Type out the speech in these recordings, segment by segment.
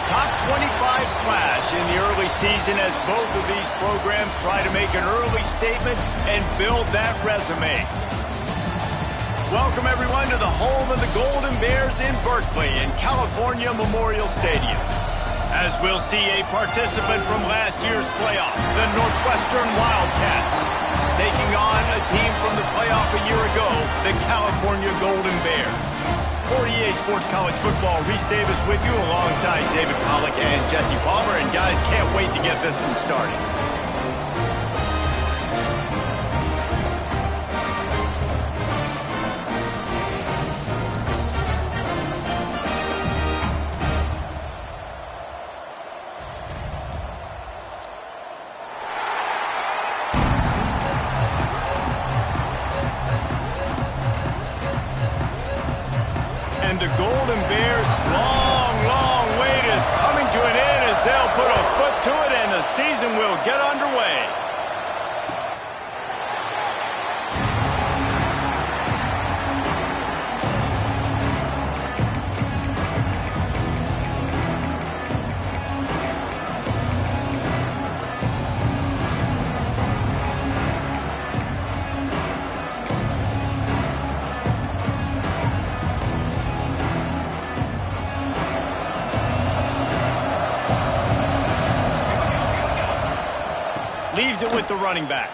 top 25 clash in the early season as both of these programs try to make an early statement and build that resume. Welcome, everyone, to the home of the Golden Bears in Berkeley in California Memorial Stadium. As we'll see a participant from last year's playoff, the Northwestern Wildcats, taking on a team from the playoff a year ago, the California Golden Bears. 48 Sports College Football, Reese Davis with you alongside David Pollack and Jesse Palmer. And guys, can't wait to get this one started. And the Golden Bears' long wait is coming to an end as they'll put a foot to it and the season will get underway. Leaves it with the running back.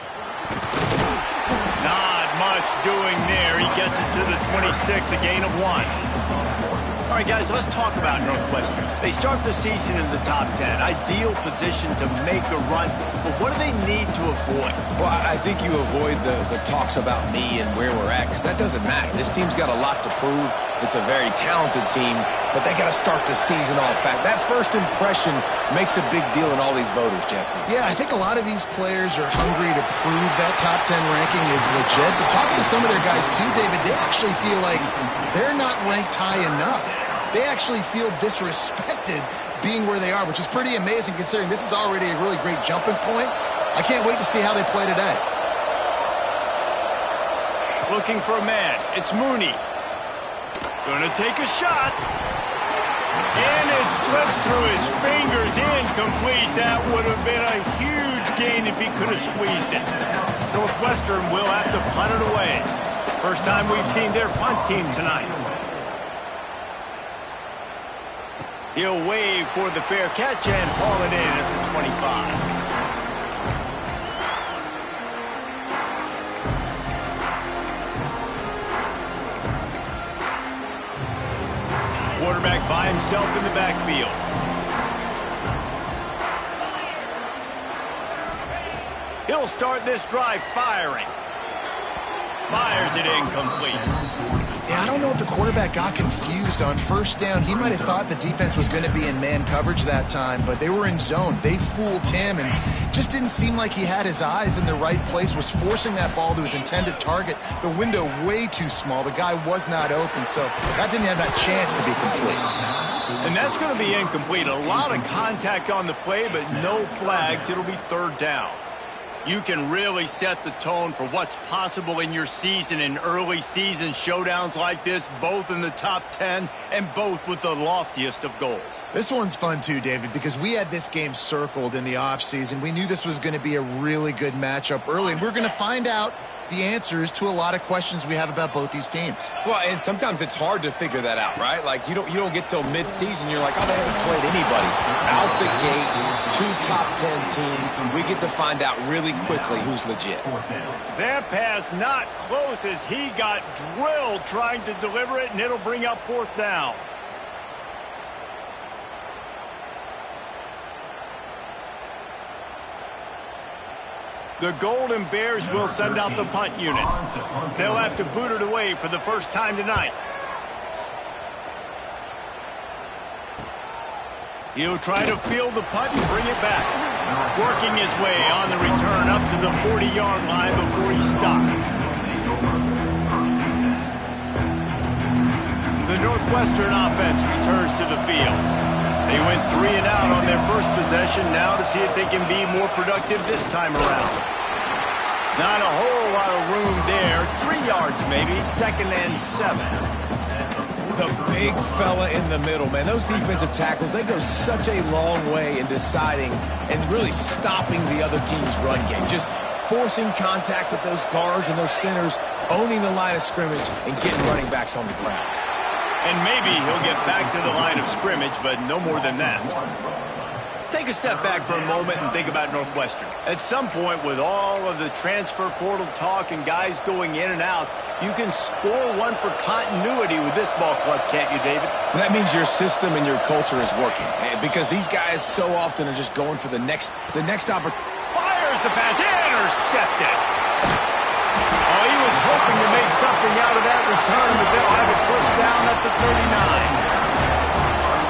Not much doing there. He gets it to the 26, a gain of 1. All right, guys, let's talk about Northwestern. They start the season in the top 10. Ideal position to make a run. But what do they need to avoid? Well, I think you avoid the talks about me and where we're at, because that doesn't matter. This team's got a lot to prove. It's a very talented team, but they got to start the season off fast. That first impression makes a big deal in all these voters, Jesse. Yeah, I think a lot of these players are hungry to prove that top 10 ranking is legit. But talking to some of their guys too, David, they actually feel like they're not ranked high enough. They actually feel disrespected being where they are, which is pretty amazing considering this is already a really great jumping point. I can't wait to see how they play today. Looking for a man. It's Mooney. Gonna take a shot. And it slips through his fingers, incomplete. That would have been a huge gain if he could have squeezed it. Northwestern will have to punt it away. First time we've seen their punt team tonight. He'll wave for the fair catch and haul it in at the 25. Quarterback by himself in the backfield. He'll start this drive firing. Fires it incomplete. Yeah, I don't know if the quarterback got confused on first down. He might have thought the defense was going to be in man coverage that time, but they were in zone. They fooled him and just didn't seem like he had his eyes in the right place, was forcing that ball to his intended target. The window way too small. The guy was not open, so that didn't have that chance to be complete. And that's going to be incomplete. A lot of contact on the play, but no flags. It'll be third down. You can really set the tone for what's possible in your season in early season showdowns like this, both in the top 10 and both with the loftiest of goals. This one's fun too, David, because we had this game circled in the offseason. We knew this was going to be a really good matchup early, and we're going to find out the answers to a lot of questions we have about both these teams. Well, and sometimes it's hard to figure that out, right? Like, you don't get till mid-season, you're like, oh, they haven't played anybody. Out the gates, 2 top 10 teams, we get to find out really quickly who's legit. That pass not close as he got drilled trying to deliver it, and it'll bring up fourth down. The Golden Bears will send out the punt unit. They'll have to boot it away for the first time tonight. He'll try to field the punt and bring it back. Working his way on the return up to the 40-yard line before he stopped. The Northwestern offense returns to the field. They went 3 and out on their first possession, now to see if they can be more productive this time around. Not a whole lot of room there. 3 yards maybe, 2nd and 7. The big fella in the middle, man. Those defensive tackles, they go such a long way in deciding and really stopping the other team's run game. Just forcing contact with those guards and those centers, owning the line of scrimmage, and getting running backs on the ground. And maybe he'll get back to the line of scrimmage, but no more than that. Let's take a step back for a moment and think about Northwestern. At some point, with all of the transfer portal talk and guys going in and out, you can score one for continuity with this ball club, can't you, David? That means your system and your culture is working, because these guys so often are just going for the next opportunity. Fires the pass, intercepted. Oh, he was hoping to make something out of that return, but they'll have it first down at the 39.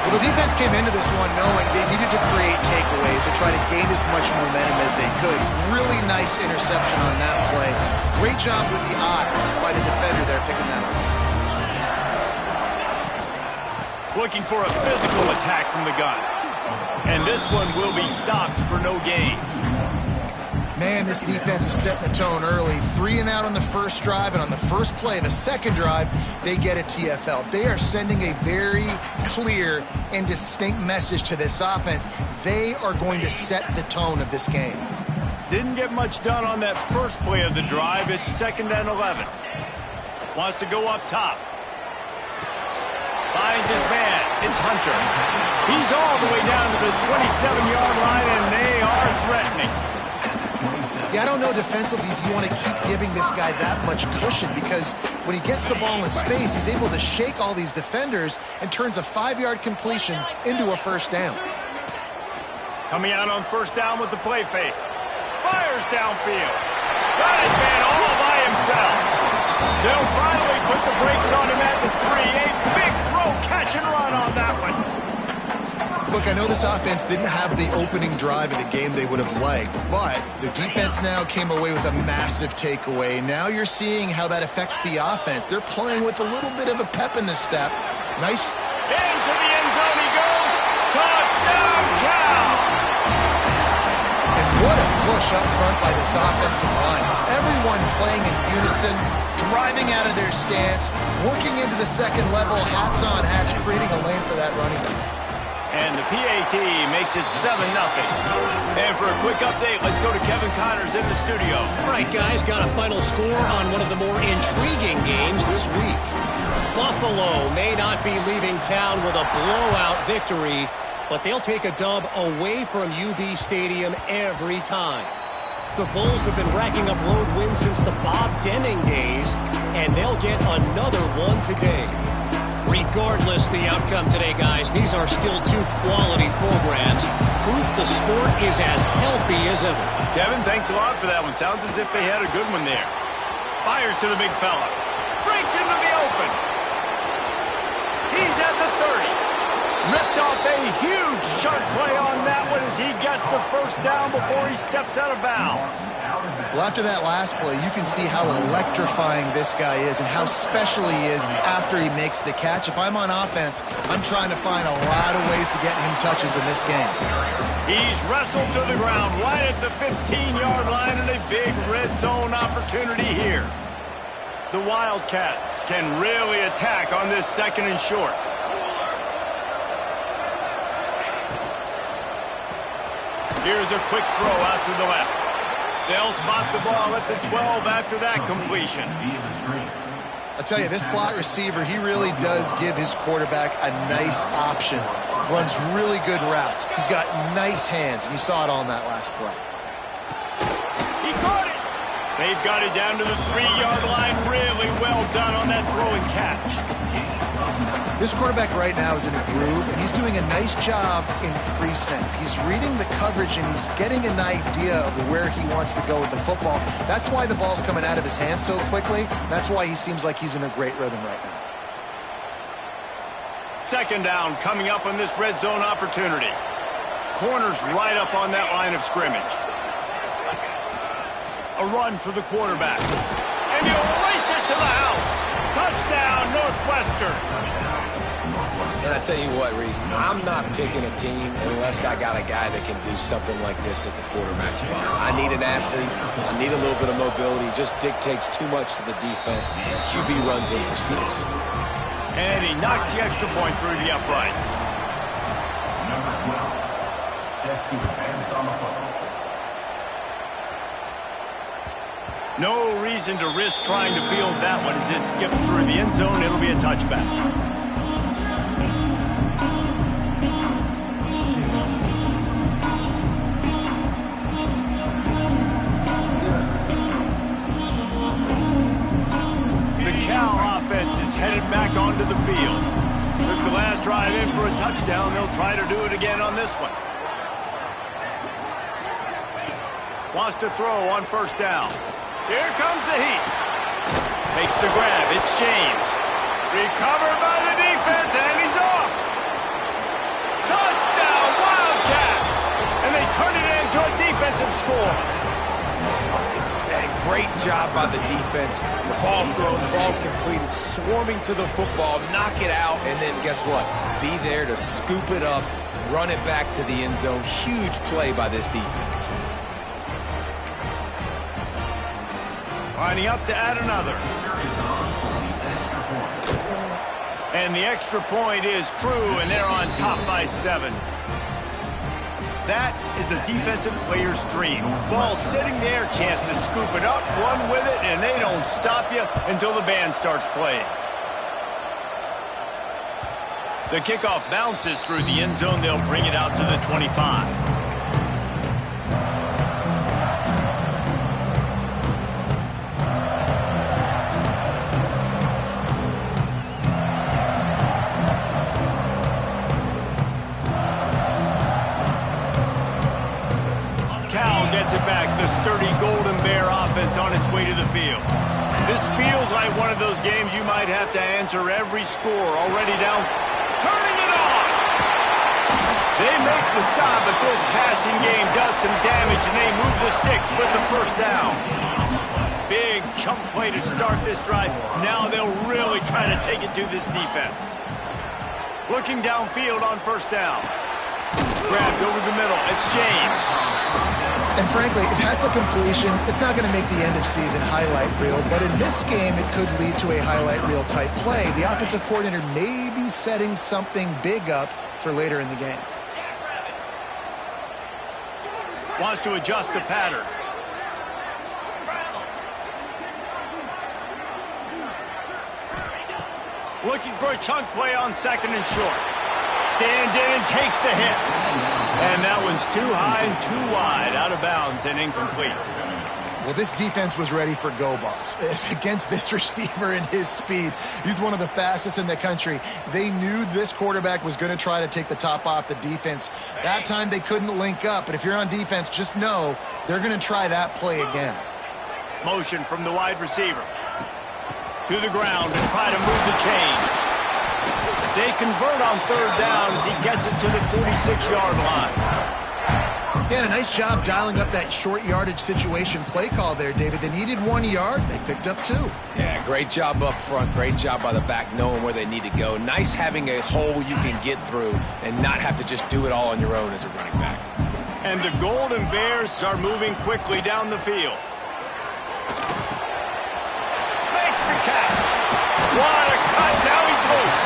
Well, the defense came into this one knowing they needed to create takeaways to try to gain as much momentum as they could. Really nice interception on that play. Great job with the eyes by the defender there picking that up. Looking for a physical attack from the gun. And this one will be stopped for no gain. Man, this defense is setting the tone early. 3 and out on the first drive, and on the first play, the second drive, they get a TFL. They are sending a very clear and distinct message to this offense. They are going to set the tone of this game. Didn't get much done on that first play of the drive. It's 2nd and 11. Wants to go up top. Finds his man. It's Hunter. He's all the way down to the 27-yard line, and they are threatening. Yeah, I don't know defensively if you want to keep giving this guy that much cushion, because when he gets the ball in space, he's able to shake all these defenders and turns a 5-yard completion into a first down. Coming out on first down with the play fake. Fires downfield. Got his man all by himself. They'll finally put the brakes on him at the 3. A big throw, catch and run on that one. Look, I know this offense didn't have the opening drive of the game they would have liked, but the defense now came away with a massive takeaway. Now you're seeing how that affects the offense. They're playing with a little bit of a pep in the step. Nice. Into the end zone he goes. Touchdown, Cal. And what a push up front by this offensive line. Everyone playing in unison, driving out of their stance, working into the second level, hats on hats, creating a lane for that running back. And the PAT makes it 7-0. And for a quick update, let's go to Kevin Connors in the studio. All right, guys, got a final score on one of the more intriguing games this week. Buffalo may not be leaving town with a blowout victory, but they'll take a dub away from UB Stadium every time. The Bulls have been racking up road wins since the Bob Deming days, and they'll get another one today. Regardless the outcome today, guys, these are still 2 quality programs. Proof the sport is as healthy as ever. Kevin, thanks a lot for that one. Sounds as if they had a good one there. Fires to the big fella. Breaks into the open. He's at the 30. Ripped off a huge sharp play on that one as he gets the first down before he steps out of bounds. Well, after that last play, you can see how electrifying this guy is and how special he is after he makes the catch. If I'm on offense, I'm trying to find a lot of ways to get him touches in this game. He's wrestled to the ground right at the 15-yard line, and a big red zone opportunity here. The Wildcats can really attack on this 2nd and short. Here's a quick throw out to the left. They'll spot the ball at the 12 after that completion. I tell you, this slot receiver, he really does give his quarterback a nice option. Runs really good routes. He's got nice hands, and you saw it all in that last play. He caught it. They've got it down to the 3-yard line. Really well done on that throw and catch. This quarterback right now is in a groove, and he's doing a nice job in pre-snap. He's reading the coverage, and he's getting an idea of where he wants to go with the football. That's why the ball's coming out of his hands so quickly. That's why he seems like he's in a great rhythm right now. 2nd down coming up on this red zone opportunity. Corners right up on that line of scrimmage. A run for the quarterback. And he'll race it to the house. Touchdown, Northwestern. And I tell you what, Reese, I'm not picking a team unless I got a guy that can do something like this at the quarterback spot. I need an athlete. I need a little bit of mobility. Just dictates too much to the defense. QB runs in for 6. And he knocks the extra point through the uprights. Number 12, set to advance on the football. No reason to risk trying to field that one as it skips through the end zone. It'll be a touchback. The Cal offense is headed back onto the field. Took the last drive in for a touchdown. They'll try to do it again on this one. Wants to throw on first down. Here comes the heat. Makes the grab. It's James. Recovered by the defense, and he's off. Touchdown, Wildcats! And they turn it into a defensive score. Man, great job by the defense. The ball's thrown, the ball's completed, swarming to the football, knock it out, and then guess what? Be there to scoop it up, run it back to the end zone. Huge play by this defense. Lining up to add another. And the extra point is true, and they're on top by 7. That is a defensive player's dream. Ball sitting there, chance to scoop it up, run with it, and they don't stop you until the band starts playing. The kickoff bounces through the end zone. They'll bring it out to the 25. Gets it back. The sturdy Golden Bear offense on its way to the field. This feels like one of those games you might have to answer every score. Already down. Turning it on! They make the stop, but this passing game does some damage, and they move the sticks with the first down. Big chunk play to start this drive. Now they'll really try to take it to this defense. Looking downfield on first down. Grabbed over the middle. It's James. And frankly, if that's a completion, it's not going to make the end of season highlight reel. But in this game, it could lead to a highlight reel type play. The offensive coordinator may be setting something big up for later in the game. Wants to adjust the pattern. Looking for a chunk play on second and short. Stands in and takes the hit. And that one's too high and too wide, out of bounds and incomplete. Well, this defense was ready for go balls. Against this receiver and his speed, he's one of the fastest in the country. They knew this quarterback was going to try to take the top off the defense. That time they couldn't link up, but if you're on defense, just know they're going to try that play again. Motion from the wide receiver. To the ground to try to move the chains. They convert on third down as he gets it to the 46-yard line. Yeah, a nice job dialing up that short yardage situation play call there, David. They needed 1 yard. They picked up 2. Yeah, great job up front. Great job by the back knowing where they need to go. Nice having a hole you can get through and not have to just do it all on your own as a running back. And the Golden Bears are moving quickly down the field. Makes the catch. What a cut. Now he's loose.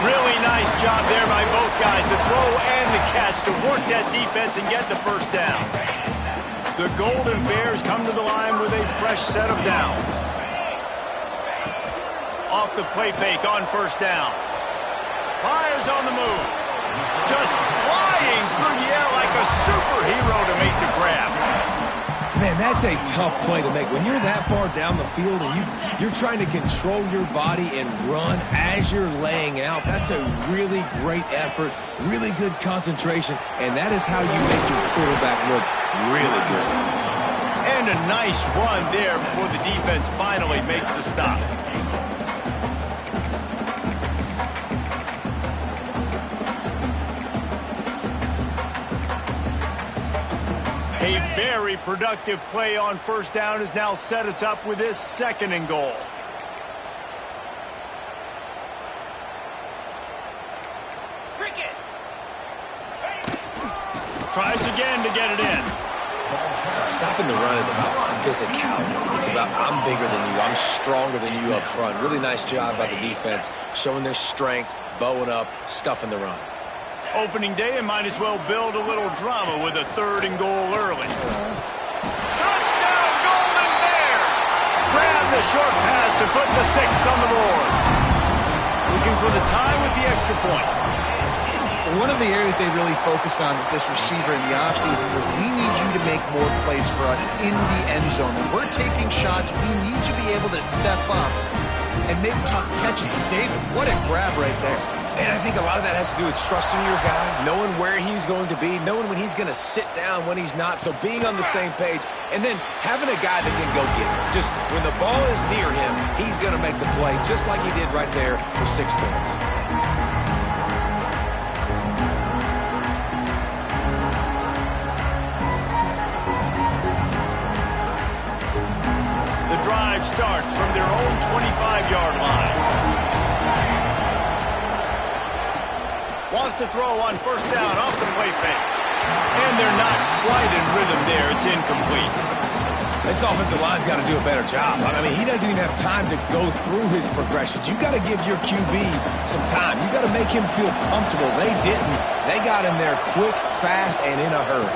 Really nice job there by both guys to throw and the catch to work that defense and get the first down. The Golden Bears come to the line with a fresh set of downs. Off the play fake on first down. Myers on the move. Just flying through the air like a superhero to make the grab. Man, that's a tough play to make. When you're that far down the field and you're trying to control your body and run as you're laying out, that's a really great effort, really good concentration, and that is how you make your quarterback look really good. And a nice run there before the defense finally makes the stop. A very productive play on first down has now set us up with this 2nd and goal. Tries again to get it in. Stopping the run is about physicality. It's about I'm bigger than you, I'm stronger than you up front. Really nice job by the defense, showing their strength, bowing up, stuffing the run. Opening day and might as well build a little drama with a 3rd and goal early. Touchdown, Golden Bears! Grab the short pass to put the 6 on the board. Looking for the tie with the extra point. One of the areas they really focused on with this receiver in the offseason was we need you to make more plays for us in the end zone. When we're taking shots, we need you to be able to step up and make tough catches. And David, what a grab right there. And I think a lot of that has to do with trusting your guy, knowing where he's going to be, knowing when he's going to sit down, when he's not. So being on the same page, and then having a guy that can go get it. Just when the ball is near him, he's going to make the play, just like he did right there for 6 points. The drive starts from their own 25-yard line. Wants to throw on 1st down off the play fake. And they're not quite in rhythm there. It's incomplete. This offensive line's got to do a better job. I mean, he doesn't even have time to go through his progressions. You got to give your QB some time. You got to make him feel comfortable. They didn't. They got him there quick, fast, and in a hurry.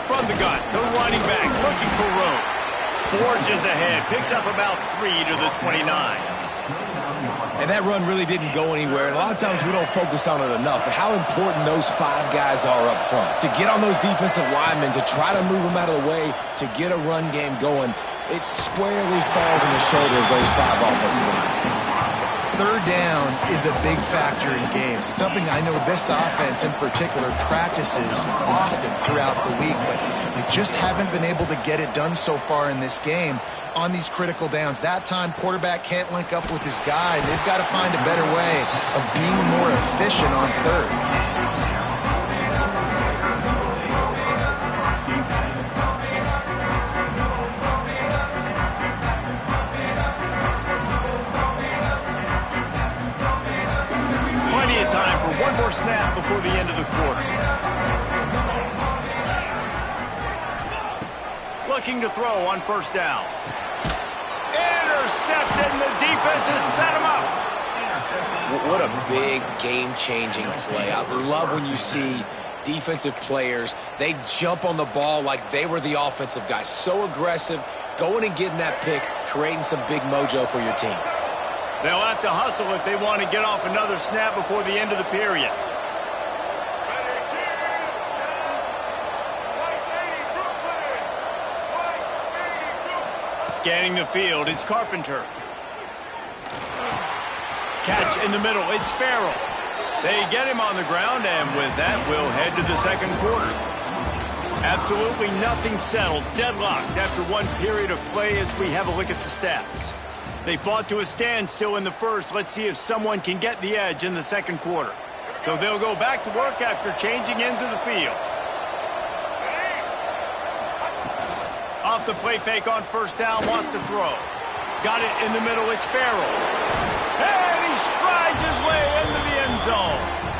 From the gun, the running back looking for room. Forges ahead, picks up about 3 to the 29. And that run really didn't go anywhere. And a lot of times we don't focus on it enough. But how important those 5 guys are up front. To get on those defensive linemen, to try to move them out of the way, to get a run game going, it squarely falls on the shoulder of those 5 offensive linemen. 3rd down is a big factor in games. It's something I know this offense in particular practices often throughout the week, but they just haven't been able to get it done so far in this game on these critical downs. That time, quarterback can't link up with his guy, and they've got to find a better way of being more efficient on 3rd. Time for one more snap before the end of the quarter. Looking to throw on 1st down. Intercepted, and the defense has set him up. What a big game-changing play. I love when you see defensive players, they jump on the ball like they were the offensive guy. So aggressive, going and getting that pick, creating some big mojo for your team. They'll have to hustle if they want to get off another snap before the end of the period. Scanning the field, it's Carpenter. Catch in the middle, it's Farrell. They get him on the ground, and with that, we'll head to the 2nd quarter. Absolutely nothing settled, deadlocked after one period of play as we have a look at the stats. They fought to a standstill in the 1st. Let's see if someone can get the edge in the 2nd quarter. So they'll go back to work after changing into the field. Off the play fake on 1st down, wants to throw. Got it in the middle, it's Farrell. And he strides his way into the end zone.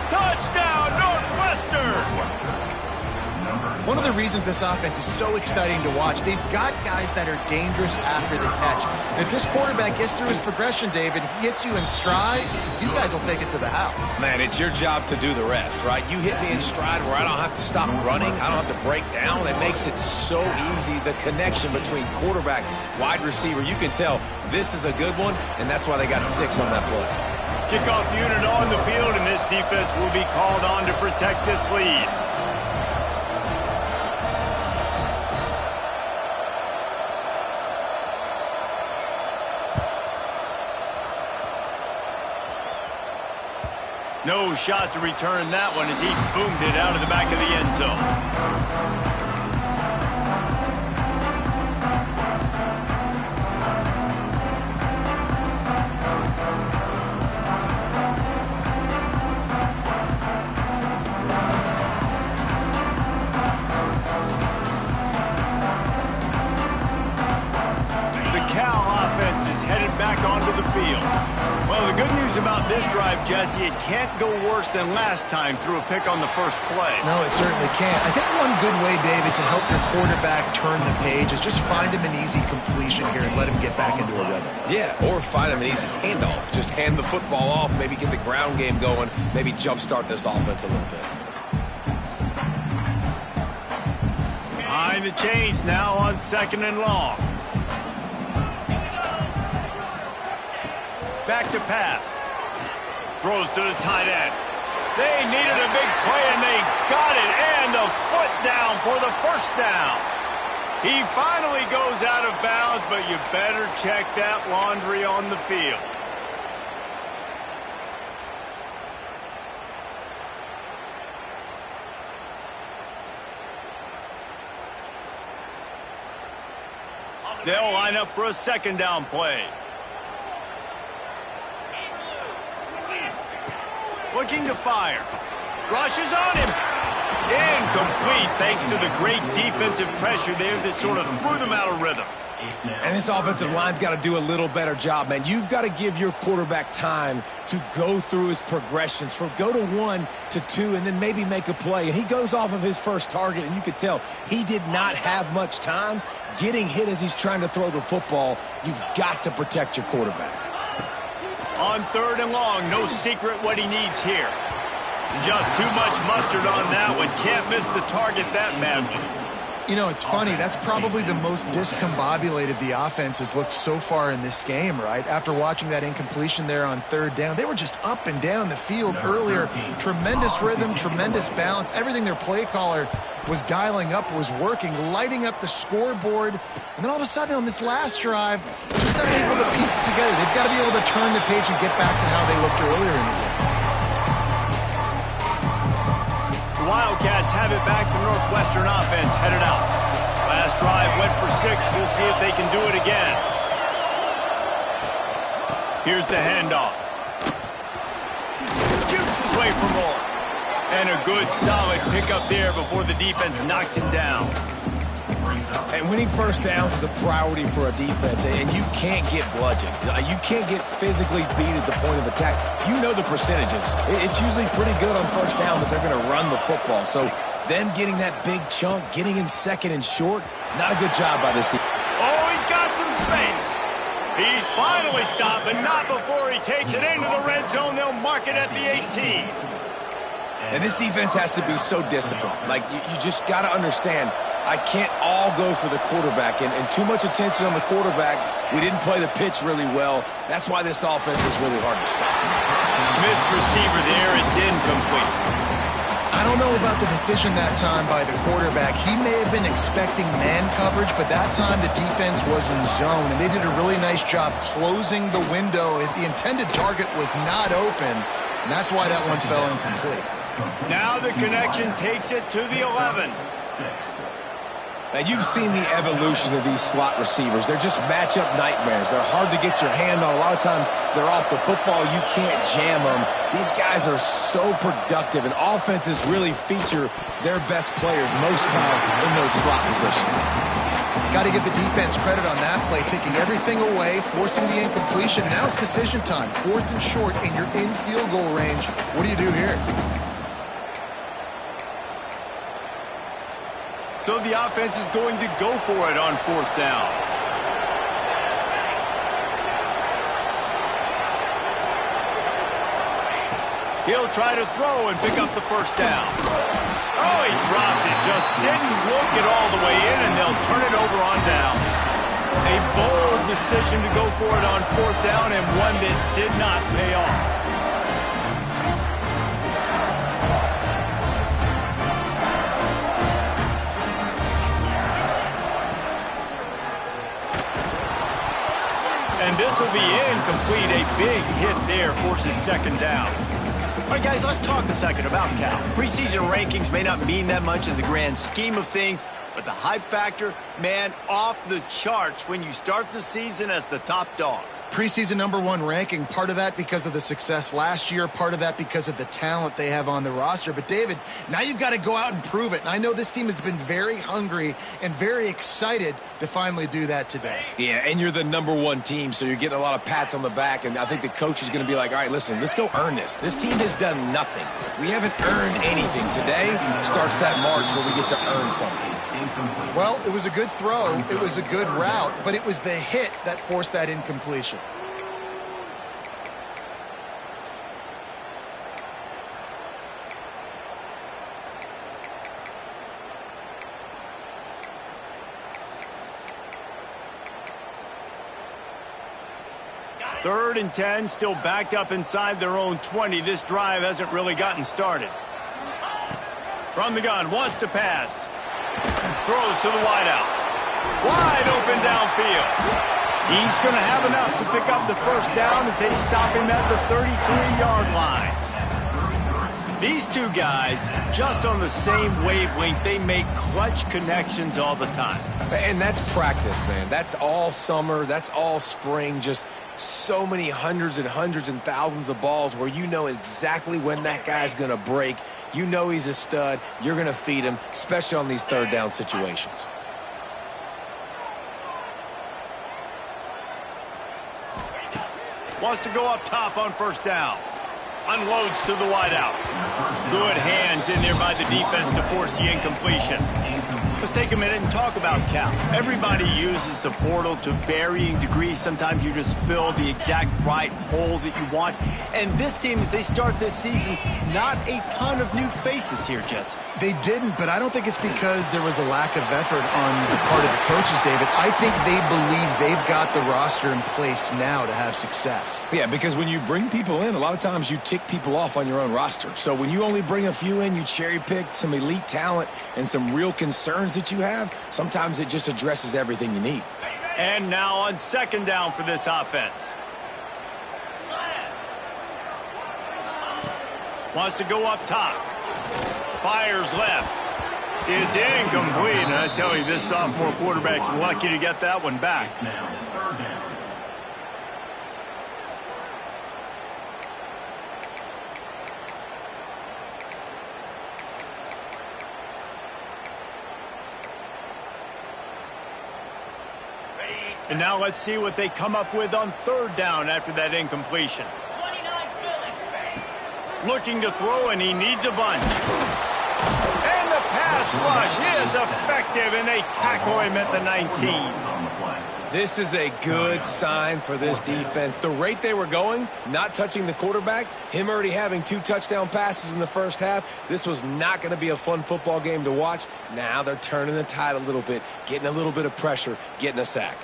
Touchdown, Northwestern! One of the reasons this offense is so exciting to watch, they've got guys that are dangerous after the catch. And if this quarterback gets through his progression, David, he hits you in stride, these guys will take it to the house. Man, it's your job to do the rest, right? You hit me in stride where I don't have to stop running. I don't have to break down. It makes it so easy, the connection between quarterback, wide receiver. You can tell this is a good one, and that's why they got 6 on that play. Kickoff unit on the field, and this defense will be called on to protect this lead. No shot to return that one as he boomed it out of the back of the end zone. The Cal offense is headed back onto the field. Well, the good news about this drive, Jesse, it can't go worse than last time through a pick on the first play. No, it certainly can't. I think one good way, David, to help your quarterback turn the page is just find him an easy completion here and let him get back into a rhythm. Yeah, or find him an easy handoff. Just hand the football off, maybe get the ground game going, maybe jumpstart this offense a little bit. Behind the chains now on 2nd and long. Back to pass. Throws to the tight end. They needed a big play, and they got it. And the foot down for the first down. He finally goes out of bounds, but you better check that laundry on the field. They'll line up for a 2nd down play. Looking to fire. Rushes on him. Incomplete thanks to the great defensive pressure there that sort of threw them out of rhythm. And this offensive line's got to do a little better job, man. You've got to give your quarterback time to go through his progressions from go to 1 to 2 and then maybe make a play. And he goes off of his first target, and you could tell he did not have much time getting hit as he's trying to throw the football. You've got to protect your quarterback. On 3rd and long, no secret what he needs here. Just too much mustard on that one. Can't miss the target that badly. You know, it's funny. That's probably the most discombobulated the offense has looked so far in this game, right? After watching that incompletion there on 3rd down, they were just up and down the field earlier. Tremendous rhythm, tremendous balance. Everything their play caller was dialing up was working, lighting up the scoreboard. And then all of a sudden on this last drive, just not able to piece it together. They've got to be able to turn the page and get back to how they looked earlier in the game. Wildcats have it back. The Northwestern offense headed out. Last drive went for 6. We'll see if they can do it again. Here's the handoff. Shoots his way for more. And a good, solid pickup there before the defense knocks him down. And winning first downs is a priority for a defense, and you can't get bludgeoned. You can't get physically beat at the point of attack. You know the percentages. It's usually pretty good on first down that they're going to run the football. So them getting that big chunk, getting in 2nd and short, not a good job by this team. Oh, he's got some space. He's finally stopped, but not before he takes it into the red zone. They'll mark it at the 18. And this defense has to be so disciplined. Like, you just got to understand, I can't all go for the quarterback, and too much attention on the quarterback. We didn't play the pitch really well. That's why this offense is really hard to stop. Missed receiver there. It's incomplete. I don't know about the decision that time by the quarterback. He may have been expecting man coverage, but that time the defense was in zone, and they did a really nice job closing the window. The intended target was not open, and that's why that one fell incomplete. Now the connection takes it to the 11. Now, you've seen the evolution of these slot receivers. They're just matchup nightmares. They're hard to get your hand on. A lot of times, they're off the football. You can't jam them. These guys are so productive, and offenses really feature their best players most time in those slot positions. Got to give the defense credit on that play, taking everything away, forcing the incompletion. Now it's decision time. 4th and short, and you're in field goal range. What do you do here? So the offense is going to go for it on 4th down. He'll try to throw and pick up the first down. Oh, he dropped it. Just didn't look it all the way in, and they'll turn it over on down. A bold decision to go for it on 4th down, and one that did not pay off. And this will be incomplete. A big hit there forces 2nd down. All right, guys, let's talk a second about Cal. Preseason rankings may not mean that much in the grand scheme of things, but the hype factor, man, off the charts when you start the season as the top dog. Preseason #1 ranking, part of that because of the success last year, part of that because of the talent they have on the roster. But, David, now you've got to go out and prove it. And I know this team has been very hungry and very excited to finally do that today. Yeah, and you're the #1 team, so you're getting a lot of pats on the back. And I think the coach is going to be like, all right, listen, let's go earn this. This team has done nothing. We haven't earned anything. Today starts that march where we get to earn something. Well, it was a good throw. It was a good route, but it was the hit that forced that incompletion. Third and 10, still backed up inside their own 20. This drive hasn't really gotten started. From the gun, wants to pass. Throws to the wideout. Wide open downfield. He's going to have enough to pick up the first down as they stop him at the 33-yard line. These two guys, just on the same wavelength, they make clutch connections all the time. And that's practice, man. That's all summer. That's all spring. Just so many hundreds and thousands of balls where you know exactly when that guy's going to break. You know he's a stud. You're going to feed him, especially on these third down situations. Wants to go up top on first down. Unloads to the wideout. Good hands in there by the defense to force the incompletion. Let's take a minute and talk about Cal. Everybody uses the portal to varying degrees. Sometimes you just fill the exact right hole that you want. And this team, as they start this season, not a ton of new faces here, Jesse. They didn't, but I don't think it's because there was a lack of effort on the part of the coaches, David. I think they believe they've got the roster in place now to have success. Yeah, because when you bring people in, a lot of times you tick people off on your own roster. So when you only bring a few in, you cherry-pick some elite talent and some real concerns that you have, sometimes it just addresses everything you need. And now on second down for this offense. Wants to go up top. Fires left. It's incomplete. And I tell you, this sophomore quarterback's lucky to get that one back. And now let's see what they come up with on third down after that incompletion. Looking to throw, and he needs a bunch. And the pass rush is effective, and they tackle him at the 19. This is a good sign for this defense. The rate they were going, not touching the quarterback, him already having 2 touchdown passes in the first half, this was not going to be a fun football game to watch. Now they're turning the tide a little bit, getting a little bit of pressure, getting a sack.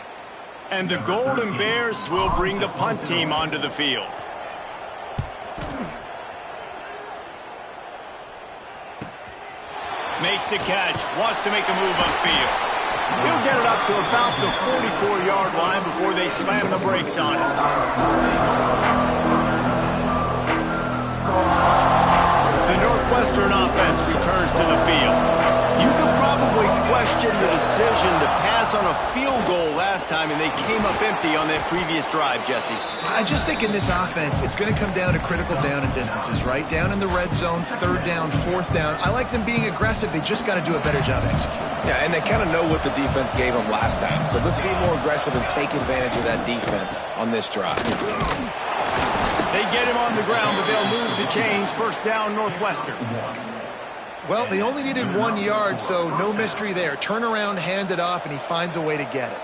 And the Golden Bears will bring the punt team onto the field. Makes the catch, wants to make a move upfield. He'll get it up to about the 44-yard line before they slam the brakes on it. The Northwestern offense returns to the field. You could probably question the decision to pass on a field goal last time, and they came up empty on that previous drive, Jesse. I just think in this offense, it's going to come down to critical down and distances, right? Down in the red zone, third down, fourth down. I like them being aggressive. They just got to do a better job executing. Yeah, and they kind of know what the defense gave them last time. So let's be more aggressive and take advantage of that defense on this drive. They get him on the ground, but they'll move the chains. First down, Northwestern. Well, they only needed 1 yard, so no mystery there. Turn around, hand it off, and he finds a way to get it.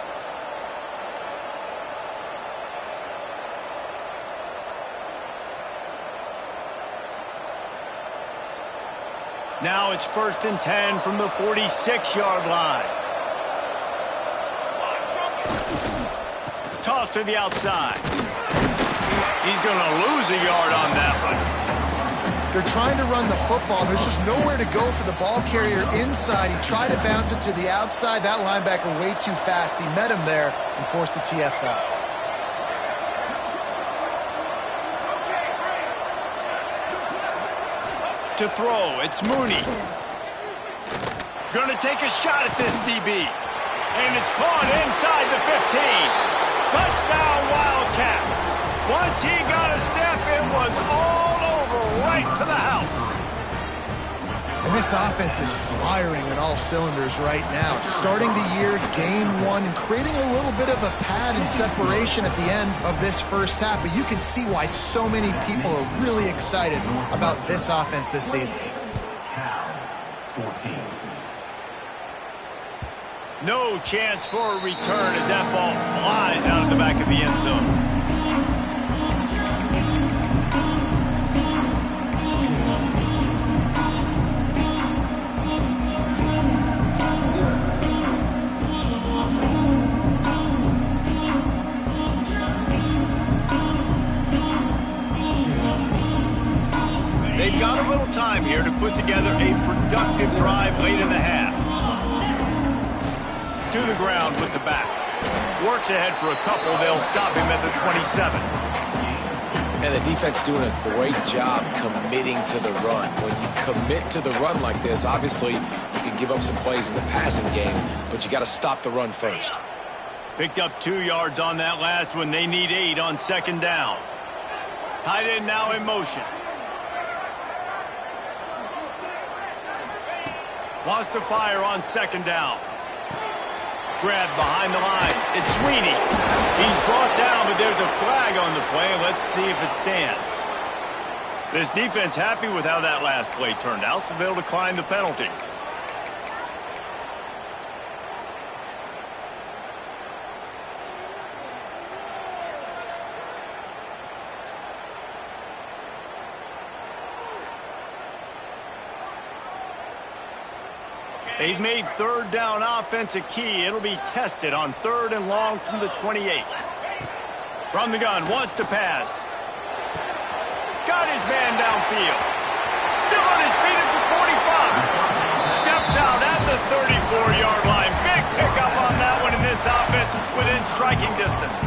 Now it's first and 10 from the 46-yard line. Toss to the outside. He's going to lose a yard on that one. They're trying to run the football. There's just nowhere to go for the ball carrier inside. He tried to bounce it to the outside. That linebacker way too fast. He met him there and forced the TFL. To throw, it's Mooney. Gonna take a shot at this DB. And it's caught inside the 15. Touchdown, Wildcats. Once he got a step, it was all over right to the house. And this offense is firing on all cylinders right now. Starting the year, game one, and creating a little bit of a pad and separation at the end of this first half. But you can see why so many people are really excited about this offense this season. No chance for a return as that ball flies out of the back of the end zone. They've got a little time here to put together a productive drive late in the half. To the ground with the back. Works ahead for a couple. They'll stop him at the 27. And the defense doing a great job committing to the run. When you commit to the run like this, obviously you can give up some plays in the passing game, but you got to stop the run first. Picked up 2 yards on that last one. They need 8 on second down. Tight end now in motion. Wants to fire on second down. Grabbed behind the line. It's Sweeney. He's brought down, but there's a flag on the play. Let's see if it stands. This defense happy with how that last play turned out, so they'll decline the penalty. They've made third down offense a key. It'll be tested on 3rd and long from the 28. From the gun, wants to pass. Got his man downfield. Still on his feet at the 45. Steps out at the 34-yard line. Big pickup on that one in this offense within striking distance.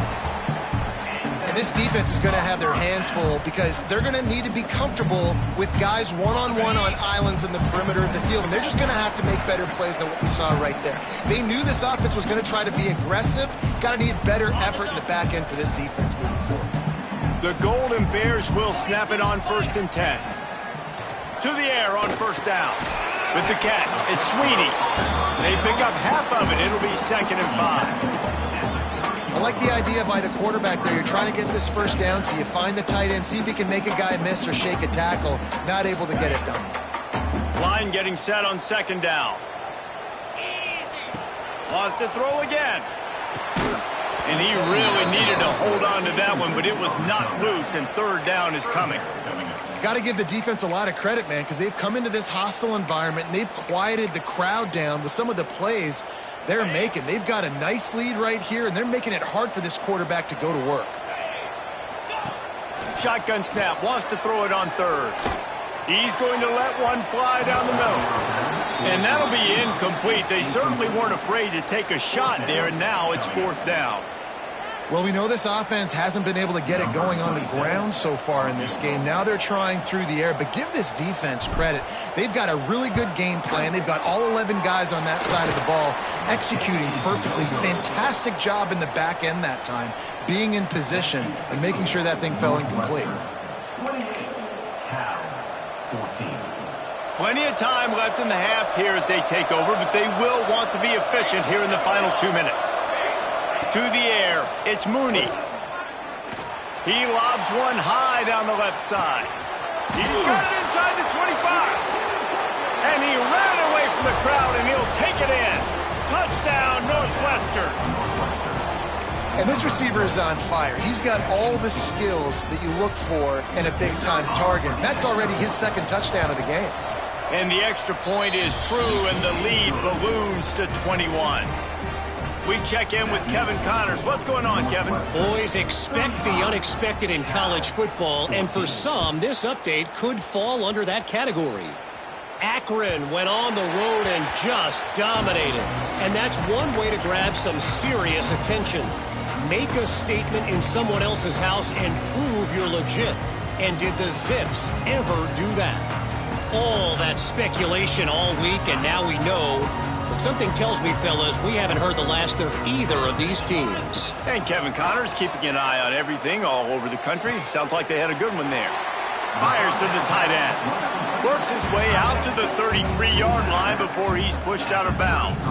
This defense is going to have their hands full because they're going to need to be comfortable with guys one-on-one on islands in the perimeter of the field, and they're just going to have to make better plays than what we saw right there. They knew this offense was going to try to be aggressive. Got to need better effort in the back end for this defense moving forward. The Golden Bears will snap it on 1st and 10. To the air on 1st down. With the catch, it's Sweeney. They pick up half of it. It'll be 2nd and 5. I like the idea by the quarterback there. You're trying to get this first down, so you find the tight end, see if he can make a guy miss or shake a tackle. Not able to get it done. Line getting set on 2nd down. Wants to throw again. And he really needed to hold on to that one, but it was not loose, and 3rd down is coming. Got to give the defense a lot of credit, man, because they've come into this hostile environment, and they've quieted the crowd down with some of the plays they're making. They've got a nice lead right here, and they're making it hard for this quarterback to go to work. Shotgun snap, wants to throw it on 3rd. He's going to let one fly down the middle. And that'll be incomplete. They certainly weren't afraid to take a shot there, and now it's 4th down. Well, we know this offense hasn't been able to get it going on the ground so far in this game. Now they're trying through the air, but give this defense credit. They've got a really good game plan. They've got all 11 guys on that side of the ball executing perfectly. Fantastic job in the back end that time, being in position and making sure that thing fell incomplete. 28, Cal, 14. Plenty of time left in the half here as they take over, but they will want to be efficient here in the final 2 minutes. To the air, it's Mooney. He lobs one high down the left side. He's got it inside the 25. And he ran away from the crowd, and he'll take it in. Touchdown, Northwestern. And this receiver is on fire. He's got all the skills that you look for in a big-time target. That's already his 2nd touchdown of the game. And the extra point is true, and the lead balloons to 21. We check in with Kevin Connors. What's going on, Kevin? Boys, expect the unexpected in college football, and for some, this update could fall under that category. Akron went on the road and just dominated. And that's one way to grab some serious attention. Make a statement in someone else's house and prove you're legit. And did the Zips ever do that? All that speculation all week, and now we know But something tells me, fellas, we haven't heard the last of either of these teams. And Kevin Connors keeping an eye on everything all over the country. Sounds like they had a good one there. Fires to the tight end. Works his way out to the 33-yard line before he's pushed out of bounds.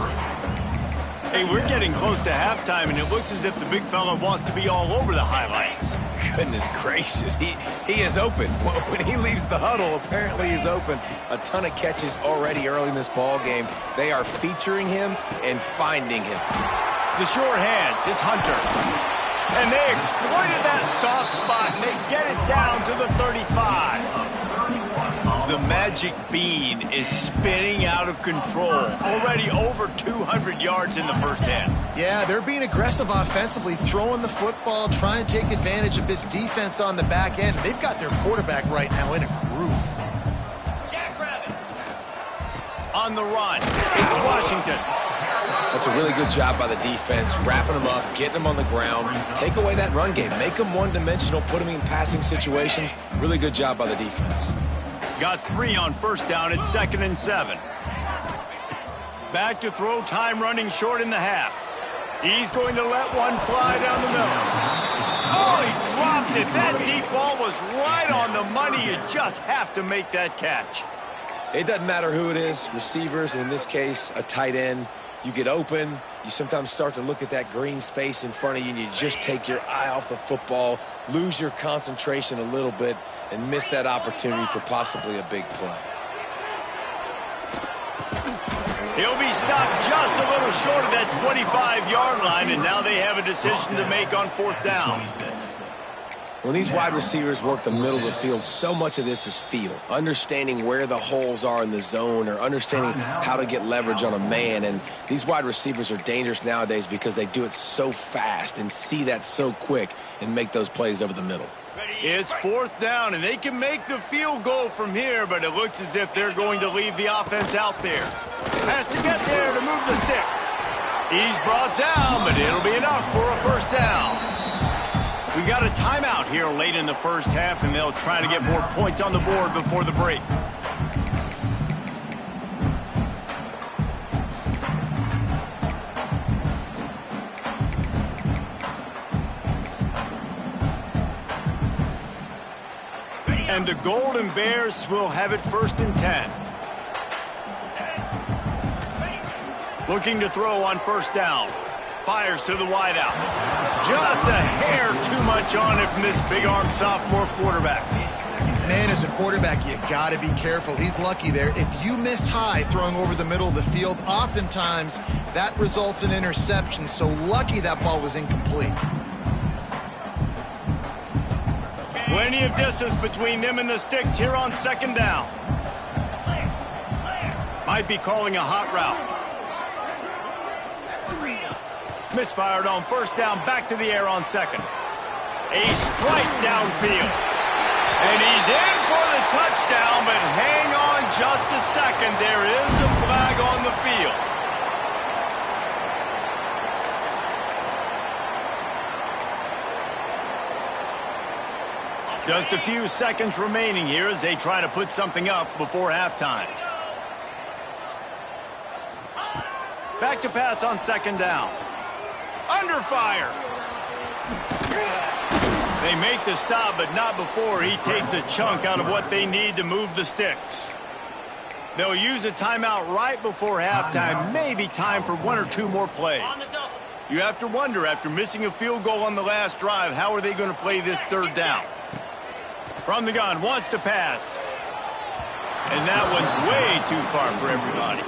Hey, we're getting close to halftime, and it looks as if the big fella wants to be all over the highlights. Goodness gracious, he is open. When he leaves the huddle, apparently he's open. A ton of catches already early in this ball game. They are featuring him and finding him. The sure hands, it's Hunter. And they exploited that soft spot, and they get it down to the 35. The magic bean is spinning out of control. Already over 200 yards in the first half. Yeah, they're being aggressive offensively, throwing the football, trying to take advantage of this defense on the back end. They've got their quarterback right now in a groove. On the run, it's Washington. That's a really good job by the defense, wrapping them up, getting them on the ground. Take away that run game. Make them one-dimensional, put them in passing situations. Really good job by the defense. Got 3 on first down at 2nd and 7. Back to throw, time running short in the half. He's going to let one fly down the middle. Oh, he dropped it. That deep ball was right on the money. You just have to make that catch. It doesn't matter who it is, receivers, in this case, a tight end. You get open, you sometimes start to look at that green space in front of you, and you just take your eye off the football, lose your concentration a little bit, and miss that opportunity for possibly a big play. He'll be stopped just a little short of that 25-yard line, and now they have a decision to make on 4th down. When these wide receivers work the middle of the field, so much of this is feel. Understanding where the holes are in the zone or understanding how to get leverage on a man. And these wide receivers are dangerous nowadays because they do it so fast and see that so quick and make those plays over the middle. It's 4th down, and they can make the field goal from here, but it looks as if they're going to leave the offense out there. Has to get there to move the sticks. He's brought down, but it'll be enough for a 1st down. We got a timeout here late in the first half, and they'll try to get more points on the board before the break. And the Golden Bears will have it 1st and 10. Looking to throw on 1st down. Fires to the wideout. Just a hair too much on it from this big-armed sophomore quarterback. Man, as a quarterback, you got to be careful. He's lucky there. If you miss high throwing over the middle of the field, oftentimes that results in interception. So lucky that ball was incomplete. Plenty of distance between them and the sticks here on 2nd down. Might be calling a hot route. Misfired on 1st down, back to the air on 2nd. A strike downfield. And he's in for the touchdown, but hang on just a second. There is a flag on the field. Just a few seconds remaining here as they try to put something up before halftime. Back to pass on 2nd down. Under fire. They make the stop, but not before he takes a chunk out of what they need to move the sticks. They'll use a timeout right before halftime. Maybe time for 1 or 2 more plays. You have to wonder, after missing a field goal on the last drive, how are they going to play this 3rd down? From the gun, wants to pass. And that one's way too far for everybody.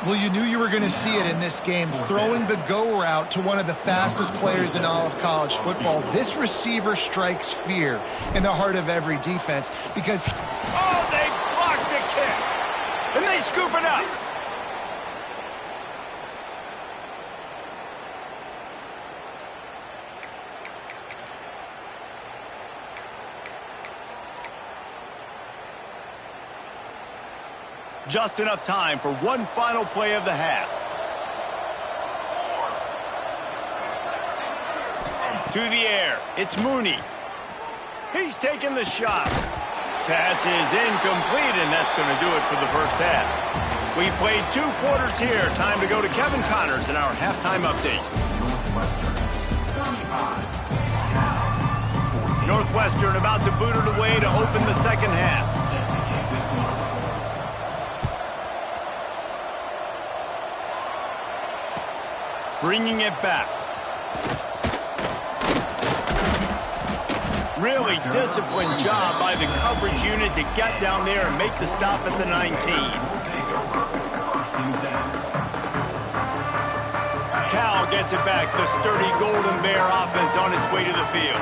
Well, you knew you were going to see it in this game, throwing the go route to one of the fastest players in all of college football. This receiver strikes fear in the heart of every defense because... Oh, they blocked the kick. And they scoop it up. Just enough time for one final play of the half. To the air, it's Mooney. He's taking the shot. pass is incomplete, and that's going to do it for the first half. We played 2 quarters here. Time to go to Kevin Connors in our halftime update. Northwestern about to boot it away to open the second half. Bringing it back. Really disciplined job by the coverage unit to get down there and make the stop at the 19. Cal gets it back. The sturdy Golden Bear offense on its way to the field.